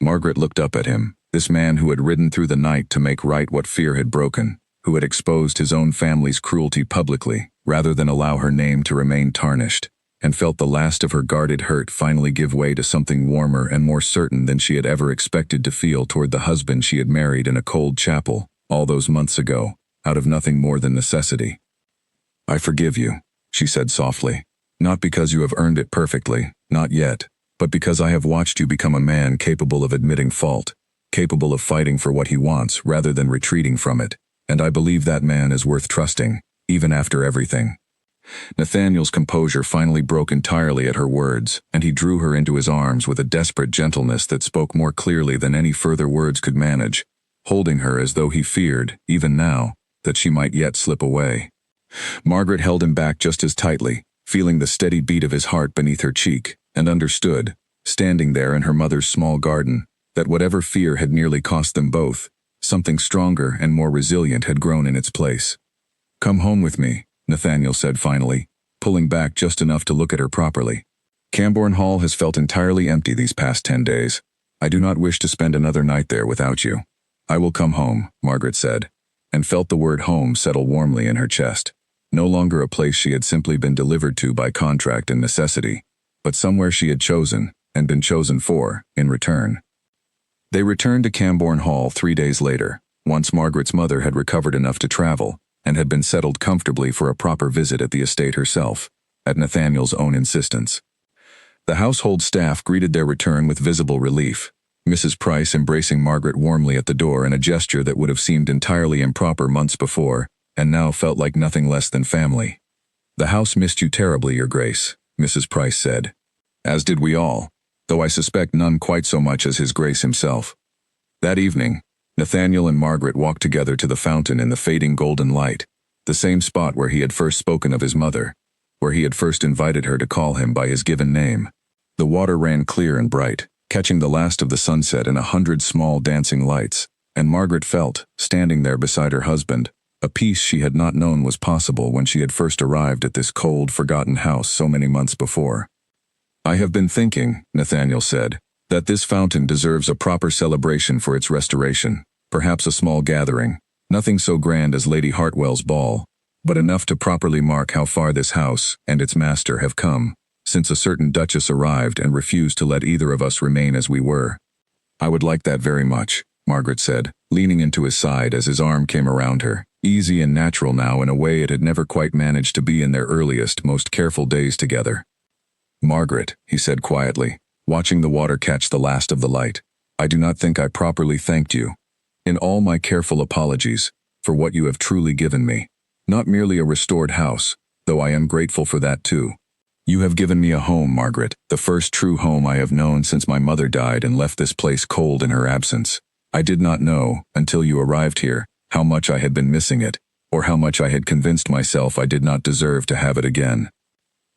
Margaret looked up at him, This man who had ridden through the night to make right what fear had broken, who had exposed his own family's cruelty publicly, rather than allow her name to remain tarnished, and felt the last of her guarded hurt finally give way to something warmer and more certain than she had ever expected to feel toward the husband she had married in a cold chapel, all those months ago, out of nothing more than necessity. "I forgive you," she said softly. "Not because you have earned it perfectly, not yet, but because I have watched you become a man capable of admitting fault, capable of fighting for what he wants rather than retreating from it, and I believe that man is worth trusting, even after everything." Nathaniel's composure finally broke entirely at her words, and he drew her into his arms with a desperate gentleness that spoke more clearly than any further words could manage, holding her as though he feared, even now, that she might yet slip away. Margaret held him back just as tightly, feeling the steady beat of his heart beneath her cheek, and understood, standing there in her mother's small garden, that whatever fear had nearly cost them both, something stronger and more resilient had grown in its place. "Come home with me," Nathaniel said finally, pulling back just enough to look at her properly. "Cambourne Hall has felt entirely empty these past 10 days. I do not wish to spend another night there without you." "I will come home," Margaret said, and felt the word home settle warmly in her chest. No longer a place she had simply been delivered to by contract and necessity, but somewhere she had chosen, and been chosen for, in return. They returned to Cambourne Hall 3 days later, once Margaret's mother had recovered enough to travel, and had been settled comfortably for a proper visit at the estate herself, at Nathaniel's own insistence. The household staff greeted their return with visible relief, Mrs. Price embracing Margaret warmly at the door in a gesture that would have seemed entirely improper months before, and now felt like nothing less than family. "The house missed you terribly, Your Grace," Mrs. Price said. "As did we all, though I suspect none quite so much as His Grace himself." That evening, Nathaniel and Margaret walked together to the fountain in the fading golden light, the same spot where he had first spoken of his mother, where he had first invited her to call him by his given name. The water ran clear and bright, catching the last of the sunset in 100 small dancing lights, and Margaret felt, standing there beside her husband, a peace she had not known was possible when she had first arrived at this cold, forgotten house so many months before. "I have been thinking," Nathaniel said, "that this fountain deserves a proper celebration for its restoration, perhaps a small gathering, nothing so grand as Lady Hartwell's ball, but enough to properly mark how far this house and its master have come, since a certain duchess arrived and refused to let either of us remain as we were." "I would like that very much," Margaret said, leaning into his side as his arm came around her, easy and natural now in a way it had never quite managed to be in their earliest, most careful days together. "Margaret," he said quietly, watching the water catch the last of the light, "I do not think I properly thanked you, in all my careful apologies, for what you have truly given me. Not merely a restored house, though I am grateful for that too. You have given me a home, Margaret, the first true home I have known since my mother died and left this place cold in her absence. I did not know, until you arrived here, how much I had been missing it, or how much I had convinced myself I did not deserve to have it again."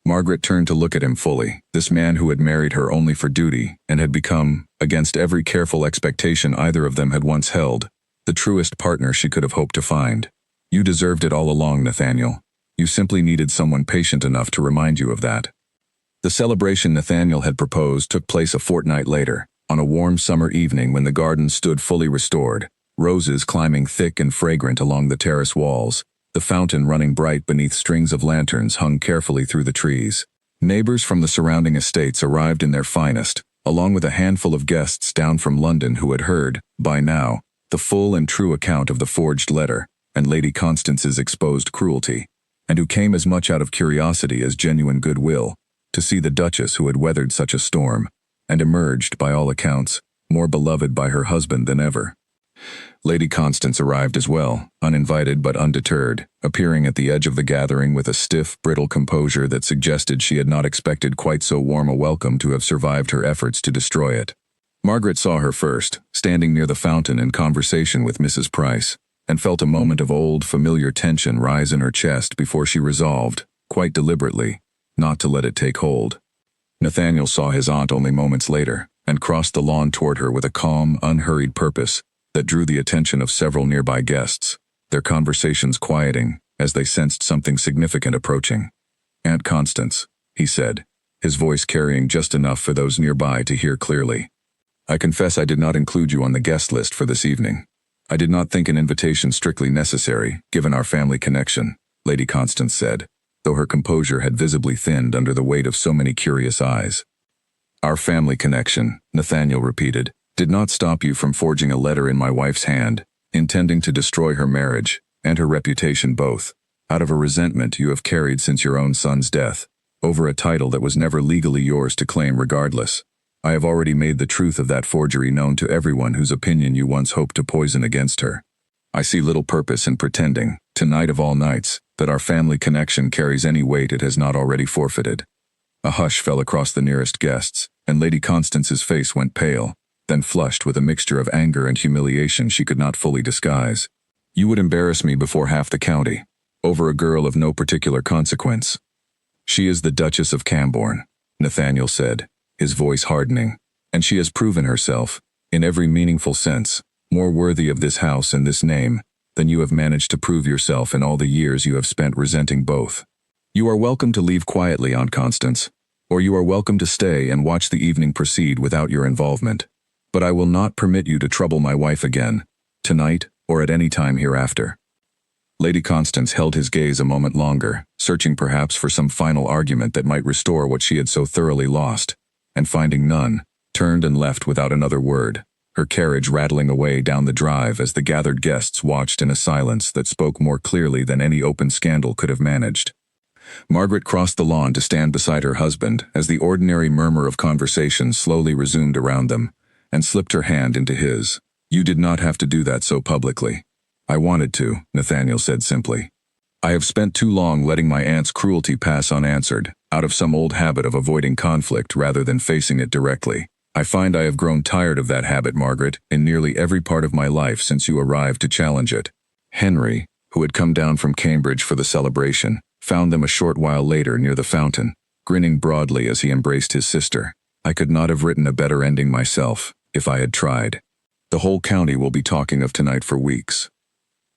Margaret turned to look at him fully, this man who had married her only for duty, and had become, against every careful expectation either of them had once held, the truest partner she could have hoped to find. "You deserved it all along, Nathaniel. You simply needed someone patient enough to remind you of that." The celebration Nathaniel had proposed took place a fortnight later, on a warm summer evening when the garden stood fully restored, roses climbing thick and fragrant along the terrace walls, the fountain running bright beneath strings of lanterns hung carefully through the trees. Neighbors from the surrounding estates arrived in their finest, along with a handful of guests down from London who had heard, by now, the full and true account of the forged letter and Lady Constance's exposed cruelty, and who came as much out of curiosity as genuine goodwill, to see the Duchess who had weathered such a storm, and emerged, by all accounts, more beloved by her husband than ever. Lady Constance arrived as well, uninvited but undeterred, appearing at the edge of the gathering with a stiff, brittle composure that suggested she had not expected quite so warm a welcome to have survived her efforts to destroy it. Margaret saw her first, standing near the fountain in conversation with Mrs. Price, and felt a moment of old, familiar tension rise in her chest before she resolved, quite deliberately, not to let it take hold. Nathaniel saw his aunt only moments later, and crossed the lawn toward her with a calm, unhurried purpose that drew the attention of several nearby guests, their conversations quieting as they sensed something significant approaching. "Aunt Constance," he said, his voice carrying just enough for those nearby to hear clearly. I confess I did not include you on the guest list for this evening. I did not think an invitation strictly necessary, given our family connection, Lady Constance said, though her composure had visibly thinned under the weight of so many curious eyes. Our family connection, Nathaniel repeated, did not stop you from forging a letter in my wife's hand, intending to destroy her marriage, and her reputation both, out of a resentment you have carried since your own son's death, over a title that was never legally yours to claim regardless. I have already made the truth of that forgery known to everyone whose opinion you once hoped to poison against her. I see little purpose in pretending, tonight of all nights, that our family connection carries any weight it has not already forfeited. A hush fell across the nearest guests, and Lady Constance's face went pale, then flushed with a mixture of anger and humiliation she could not fully disguise. You would embarrass me before half the county, over a girl of no particular consequence. She is the Duchess of Cambourne, Nathaniel said, his voice hardening, and she has proven herself, in every meaningful sense, more worthy of this house and this name than you have managed to prove yourself in all the years you have spent resenting both. You are welcome to leave quietly, Aunt Constance, or you are welcome to stay and watch the evening proceed without your involvement. But I will not permit you to trouble my wife again, tonight or at any time hereafter. Lady Constance held his gaze a moment longer, searching perhaps for some final argument that might restore what she had so thoroughly lost, and finding none, turned and left without another word, her carriage rattling away down the drive as the gathered guests watched in a silence that spoke more clearly than any open scandal could have managed. Margaret crossed the lawn to stand beside her husband as the ordinary murmur of conversation slowly resumed around them, and slipped her hand into his. You did not have to do that so publicly. I wanted to, Nathaniel said simply. I have spent too long letting my aunt's cruelty pass unanswered, out of some old habit of avoiding conflict rather than facing it directly. I find I have grown tired of that habit, Margaret, in nearly every part of my life since you arrived to challenge it. Henry, who had come down from Cambridge for the celebration, found them a short while later near the fountain, grinning broadly as he embraced his sister. I could not have written a better ending myself, if I had tried. The whole county will be talking of tonight for weeks.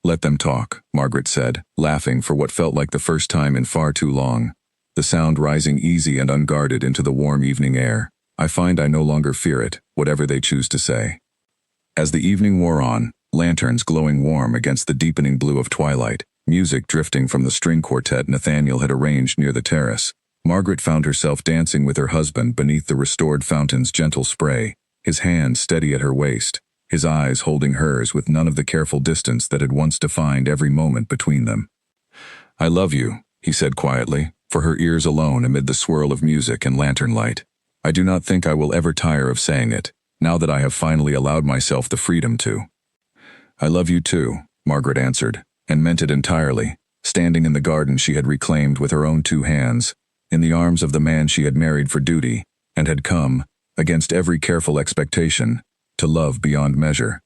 Let them talk, Margaret said, laughing for what felt like the first time in far too long, the sound rising easy and unguarded into the warm evening air. I find I no longer fear it, whatever they choose to say. As the evening wore on, lanterns glowing warm against the deepening blue of twilight, music drifting from the string quartet Nathaniel had arranged near the terrace, Margaret found herself dancing with her husband beneath the restored fountain's gentle spray, his hand steady at her waist, his eyes holding hers with none of the careful distance that had once defined every moment between them. I love you, he said quietly, for her ears alone amid the swirl of music and lantern light. I do not think I will ever tire of saying it, now that I have finally allowed myself the freedom to. I love you too, Margaret answered, and meant it entirely, standing in the garden she had reclaimed with her own 2 hands, in the arms of the man she had married for duty, and had come, against every careful expectation, to love beyond measure.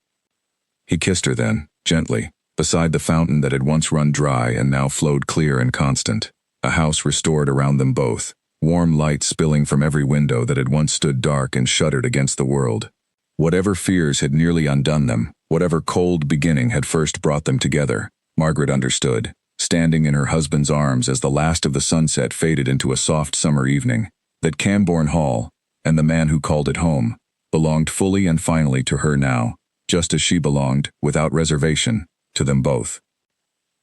He kissed her then, gently, beside the fountain that had once run dry and now flowed clear and constant, a house restored around them both, warm light spilling from every window that had once stood dark and shuddered against the world. Whatever fears had nearly undone them, whatever cold beginning had first brought them together, Margaret understood, standing in her husband's arms as the last of the sunset faded into a soft summer evening, that Cambourne Hall, and the man who called it home, belonged fully and finally to her now, just as she belonged, without reservation, to them both.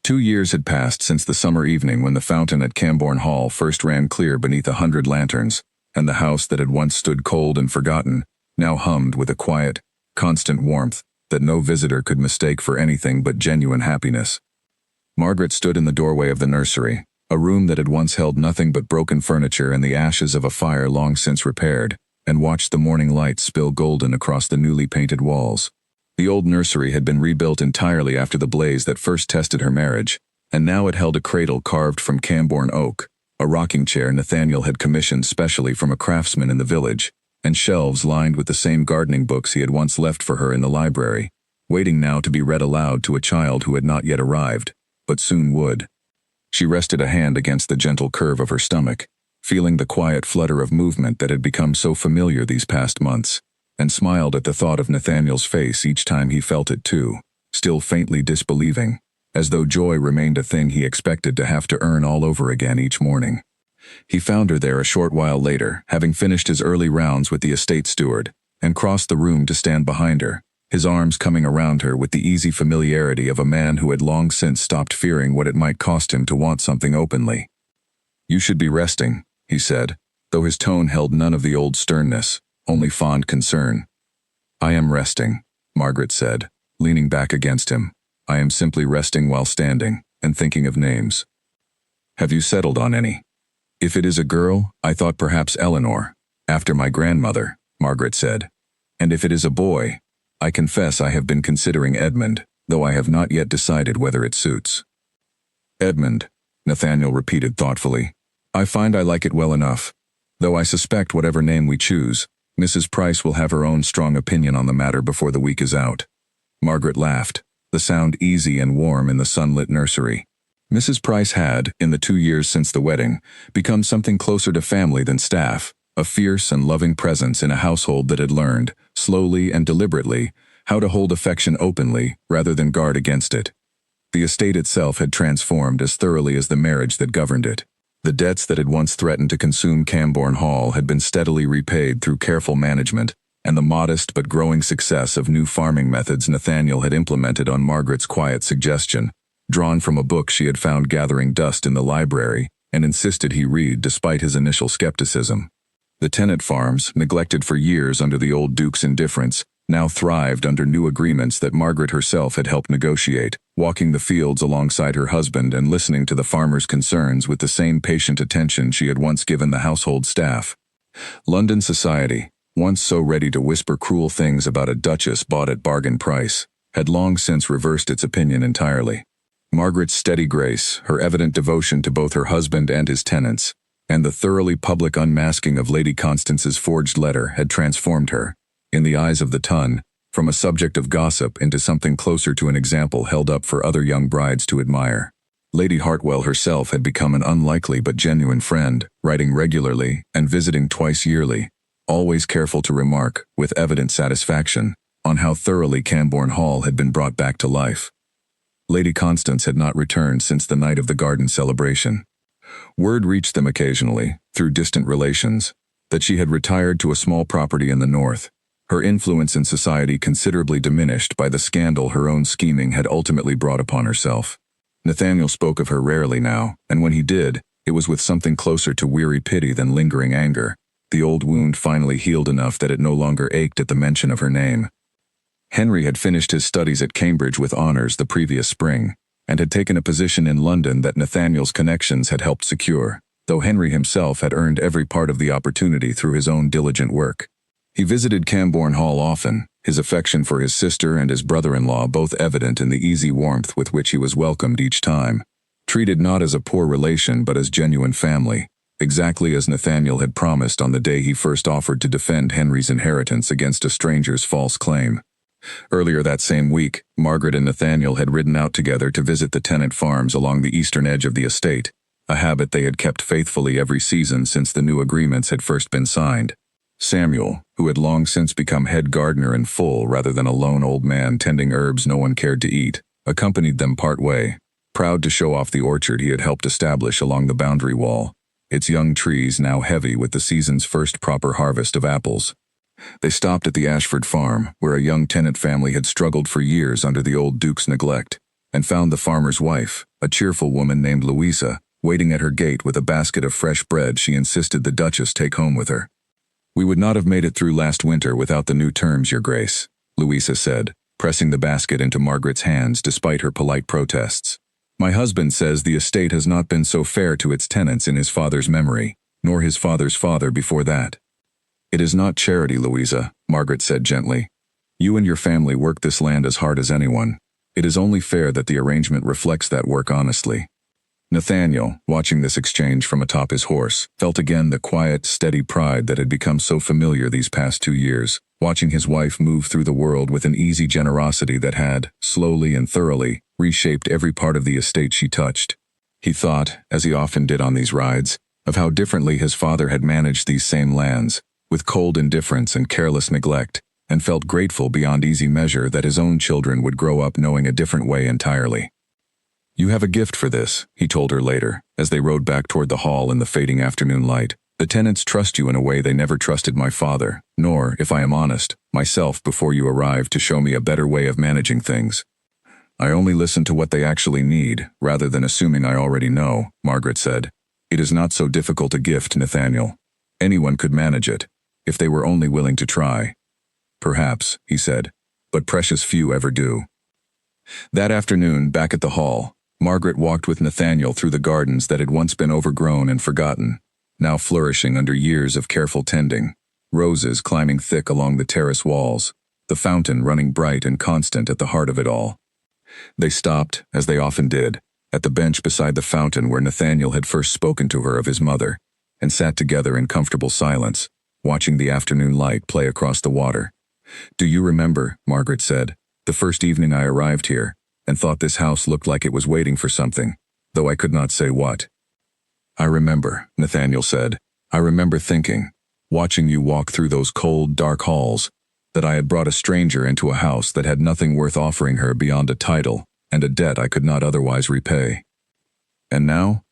2 years had passed since the summer evening when the fountain at Cambourne Hall first ran clear beneath 100 lanterns, and the house that had once stood cold and forgotten now hummed with a quiet, constant warmth that no visitor could mistake for anything but genuine happiness. Margaret stood in the doorway of the nursery, a room that had once held nothing but broken furniture and the ashes of a fire long since repaired, and watched the morning light spill golden across the newly painted walls. The old nursery had been rebuilt entirely after the blaze that first tested her marriage, and now it held a cradle carved from Cambourne oak, a rocking chair Nathaniel had commissioned specially from a craftsman in the village, and shelves lined with the same gardening books he had once left for her in the library, waiting now to be read aloud to a child who had not yet arrived, but soon would. She rested a hand against the gentle curve of her stomach, feeling the quiet flutter of movement that had become so familiar these past months, and smiled at the thought of Nathaniel's face each time he felt it too, still faintly disbelieving, as though joy remained a thing he expected to have to earn all over again each morning. He found her there a short while later, having finished his early rounds with the estate steward, and crossed the room to stand behind her, his arms coming around her with the easy familiarity of a man who had long since stopped fearing what it might cost him to want something openly. "You should be resting," he said, though his tone held none of the old sternness, only fond concern. "I am resting," Margaret said, leaning back against him. "I am simply resting while standing, and thinking of names." "Have you settled on any?" "If it is a girl, I thought perhaps Eleanor, after my grandmother," Margaret said. "And if it is a boy, I confess I have been considering Edmund, though I have not yet decided whether it suits." "Edmund," Nathaniel repeated thoughtfully. "I find I like it well enough, though I suspect whatever name we choose, Mrs. Price will have her own strong opinion on the matter before the week is out." Margaret laughed, the sound easy and warm in the sunlit nursery. Mrs. Price had, in the 2 years since the wedding, become something closer to family than staff, a fierce and loving presence in a household that had learned, slowly and deliberately, how to hold affection openly rather than guard against it. The estate itself had transformed as thoroughly as the marriage that governed it. The debts that had once threatened to consume Cambourne Hall had been steadily repaid through careful management, and the modest but growing success of new farming methods Nathaniel had implemented on Margaret's quiet suggestion, drawn from a book she had found gathering dust in the library, and insisted he read despite his initial skepticism. The tenant farms, neglected for years under the old Duke's indifference, now thrived under new agreements that Margaret herself had helped negotiate, walking the fields alongside her husband and listening to the farmers' concerns with the same patient attention she had once given the household staff. London society, once so ready to whisper cruel things about a duchess bought at bargain price, had long since reversed its opinion entirely. Margaret's steady grace, her evident devotion to both her husband and his tenants, and the thoroughly public unmasking of Lady Constance's forged letter had transformed her, in the eyes of the ton, from a subject of gossip into something closer to an example held up for other young brides to admire. Lady Hartwell herself had become an unlikely but genuine friend, writing regularly and visiting twice yearly, always careful to remark, with evident satisfaction, on how thoroughly Cambourne Hall had been brought back to life. Lady Constance had not returned since the night of the garden celebration. Word reached them occasionally, through distant relations, that she had retired to a small property in the north, her influence in society considerably diminished by the scandal her own scheming had ultimately brought upon herself. Nathaniel spoke of her rarely now, and when he did, it was with something closer to weary pity than lingering anger. The old wound finally healed enough that it no longer ached at the mention of her name. Henry had finished his studies at Cambridge with honors the previous spring, and had taken a position in London that Nathaniel's connections had helped secure, though Henry himself had earned every part of the opportunity through his own diligent work. He visited Cambourne Hall often, his affection for his sister and his brother-in-law both evident in the easy warmth with which he was welcomed each time, treated not as a poor relation but as genuine family, exactly as Nathaniel had promised on the day he first offered to defend Henry's inheritance against a stranger's false claim. Earlier that same week, Margaret and Nathaniel had ridden out together to visit the tenant farms along the eastern edge of the estate, a habit they had kept faithfully every season since the new agreements had first been signed. Samuel, who had long since become head gardener in full rather than a lone old man tending herbs no one cared to eat, accompanied them part way, proud to show off the orchard he had helped establish along the boundary wall, its young trees now heavy with the season's first proper harvest of apples. They stopped at the Ashford farm, where a young tenant family had struggled for years under the old Duke's neglect, and found the farmer's wife, a cheerful woman named Louisa, waiting at her gate with a basket of fresh bread she insisted the Duchess take home with her. "We would not have made it through last winter without the new terms, Your Grace," Louisa said, pressing the basket into Margaret's hands despite her polite protests. "My husband says the estate has not been so fair to its tenants in his father's memory, nor his father's father before that." "It is not charity, Louisa," Margaret said gently. "You and your family work this land as hard as anyone. It is only fair that the arrangement reflects that work honestly." Nathaniel, watching this exchange from atop his horse, felt again the quiet, steady pride that had become so familiar these past 2 years, watching his wife move through the world with an easy generosity that had, slowly and thoroughly, reshaped every part of the estate she touched. He thought, as he often did on these rides, of how differently his father had managed these same lands, with cold indifference and careless neglect, and felt grateful beyond easy measure that his own children would grow up knowing a different way entirely. "You have a gift for this," he told her later, as they rode back toward the hall in the fading afternoon light, The tenants trust you in a way they never trusted my father, nor, if I am honest, myself before you arrived to show me a better way of managing things. I only listen to what they actually need, rather than assuming I already know, Margaret said. It is not so difficult a gift, Nathaniel. Anyone could manage it, if they were only willing to try. Perhaps, he said, but precious few ever do. That afternoon, back at the hall, Margaret walked with Nathaniel through the gardens that had once been overgrown and forgotten, now flourishing under years of careful tending, roses climbing thick along the terrace walls, the fountain running bright and constant at the heart of it all. They stopped, as they often did, at the bench beside the fountain where Nathaniel had first spoken to her of his mother, and sat together in comfortable silence, watching the afternoon light play across the water. "Do you remember," Margaret said, "the first evening I arrived here, and thought this house looked like it was waiting for something, though I could not say what?" "I remember," Nathaniel said. "I remember thinking, watching you walk through those cold, dark halls, that I had brought a stranger into a house that had nothing worth offering her beyond a title and a debt I could not otherwise repay. And now?"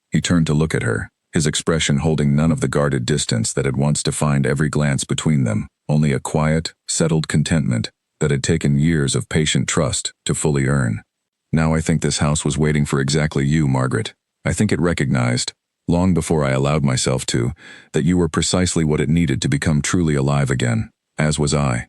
He turned to look at her, his expression holding none of the guarded distance that had once defined every glance between them, only a quiet, settled contentment that had taken years of patient trust to fully earn. "Now I think this house was waiting for exactly you, Margaret. I think it recognized, long before I allowed myself to, that you were precisely what it needed to become truly alive again, as was I."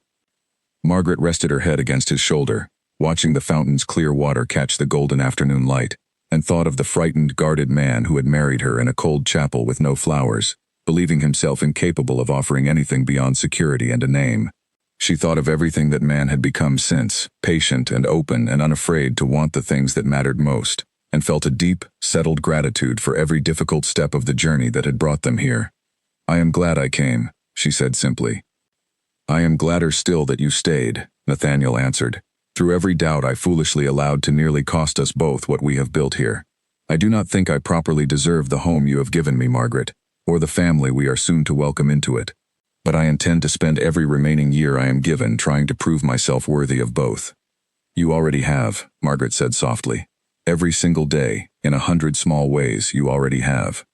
Margaret rested her head against his shoulder, watching the fountain's clear water catch the golden afternoon light, and thought of the frightened, guarded man who had married her in a cold chapel with no flowers, believing himself incapable of offering anything beyond security and a name. She thought of everything that man had become since, patient and open and unafraid to want the things that mattered most, and felt a deep, settled gratitude for every difficult step of the journey that had brought them here. "I am glad I came," she said simply. "I am gladder still that you stayed," Nathaniel answered. "Through every doubt I foolishly allowed to nearly cost us both what we have built here. I do not think I properly deserve the home you have given me, Margaret, or the family we are soon to welcome into it. But I intend to spend every remaining year I am given trying to prove myself worthy of both." "You already have," Margaret said softly. "Every single day, in 100 small ways, you already have."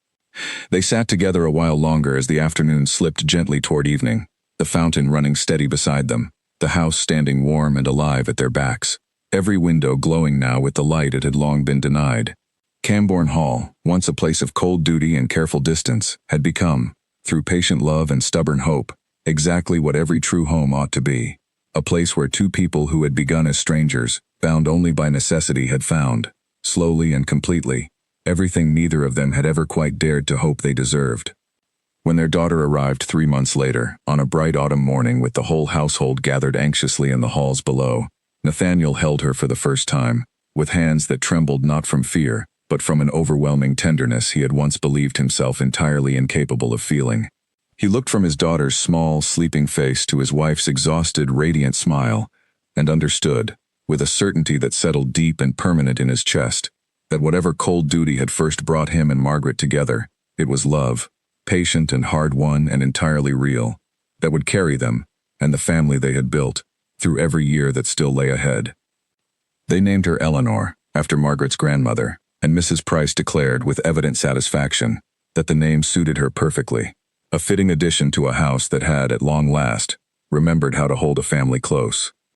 They sat together a while longer as the afternoon slipped gently toward evening, the fountain running steady beside them, the house standing warm and alive at their backs, every window glowing now with the light it had long been denied. Cambourne Hall, once a place of cold duty and careful distance, had become, through patient love and stubborn hope, exactly what every true home ought to be. A place where two people who had begun as strangers, bound only by necessity, had found, slowly and completely, everything neither of them had ever quite dared to hope they deserved. When their daughter arrived 3 months later, on a bright autumn morning with the whole household gathered anxiously in the halls below, Nathaniel held her for the first time, with hands that trembled not from fear, but from an overwhelming tenderness he had once believed himself entirely incapable of feeling. He looked from his daughter's small, sleeping face to his wife's exhausted, radiant smile, and understood, with a certainty that settled deep and permanent in his chest, that whatever cold duty had first brought him and Margaret together, it was love, patient and hard-won and entirely real, that would carry them, and the family they had built, through every year that still lay ahead. They named her Eleanor, after Margaret's grandmother, and Mrs. Price declared with evident satisfaction that the name suited her perfectly, a fitting addition to a house that had, at long last, remembered how to hold a family close.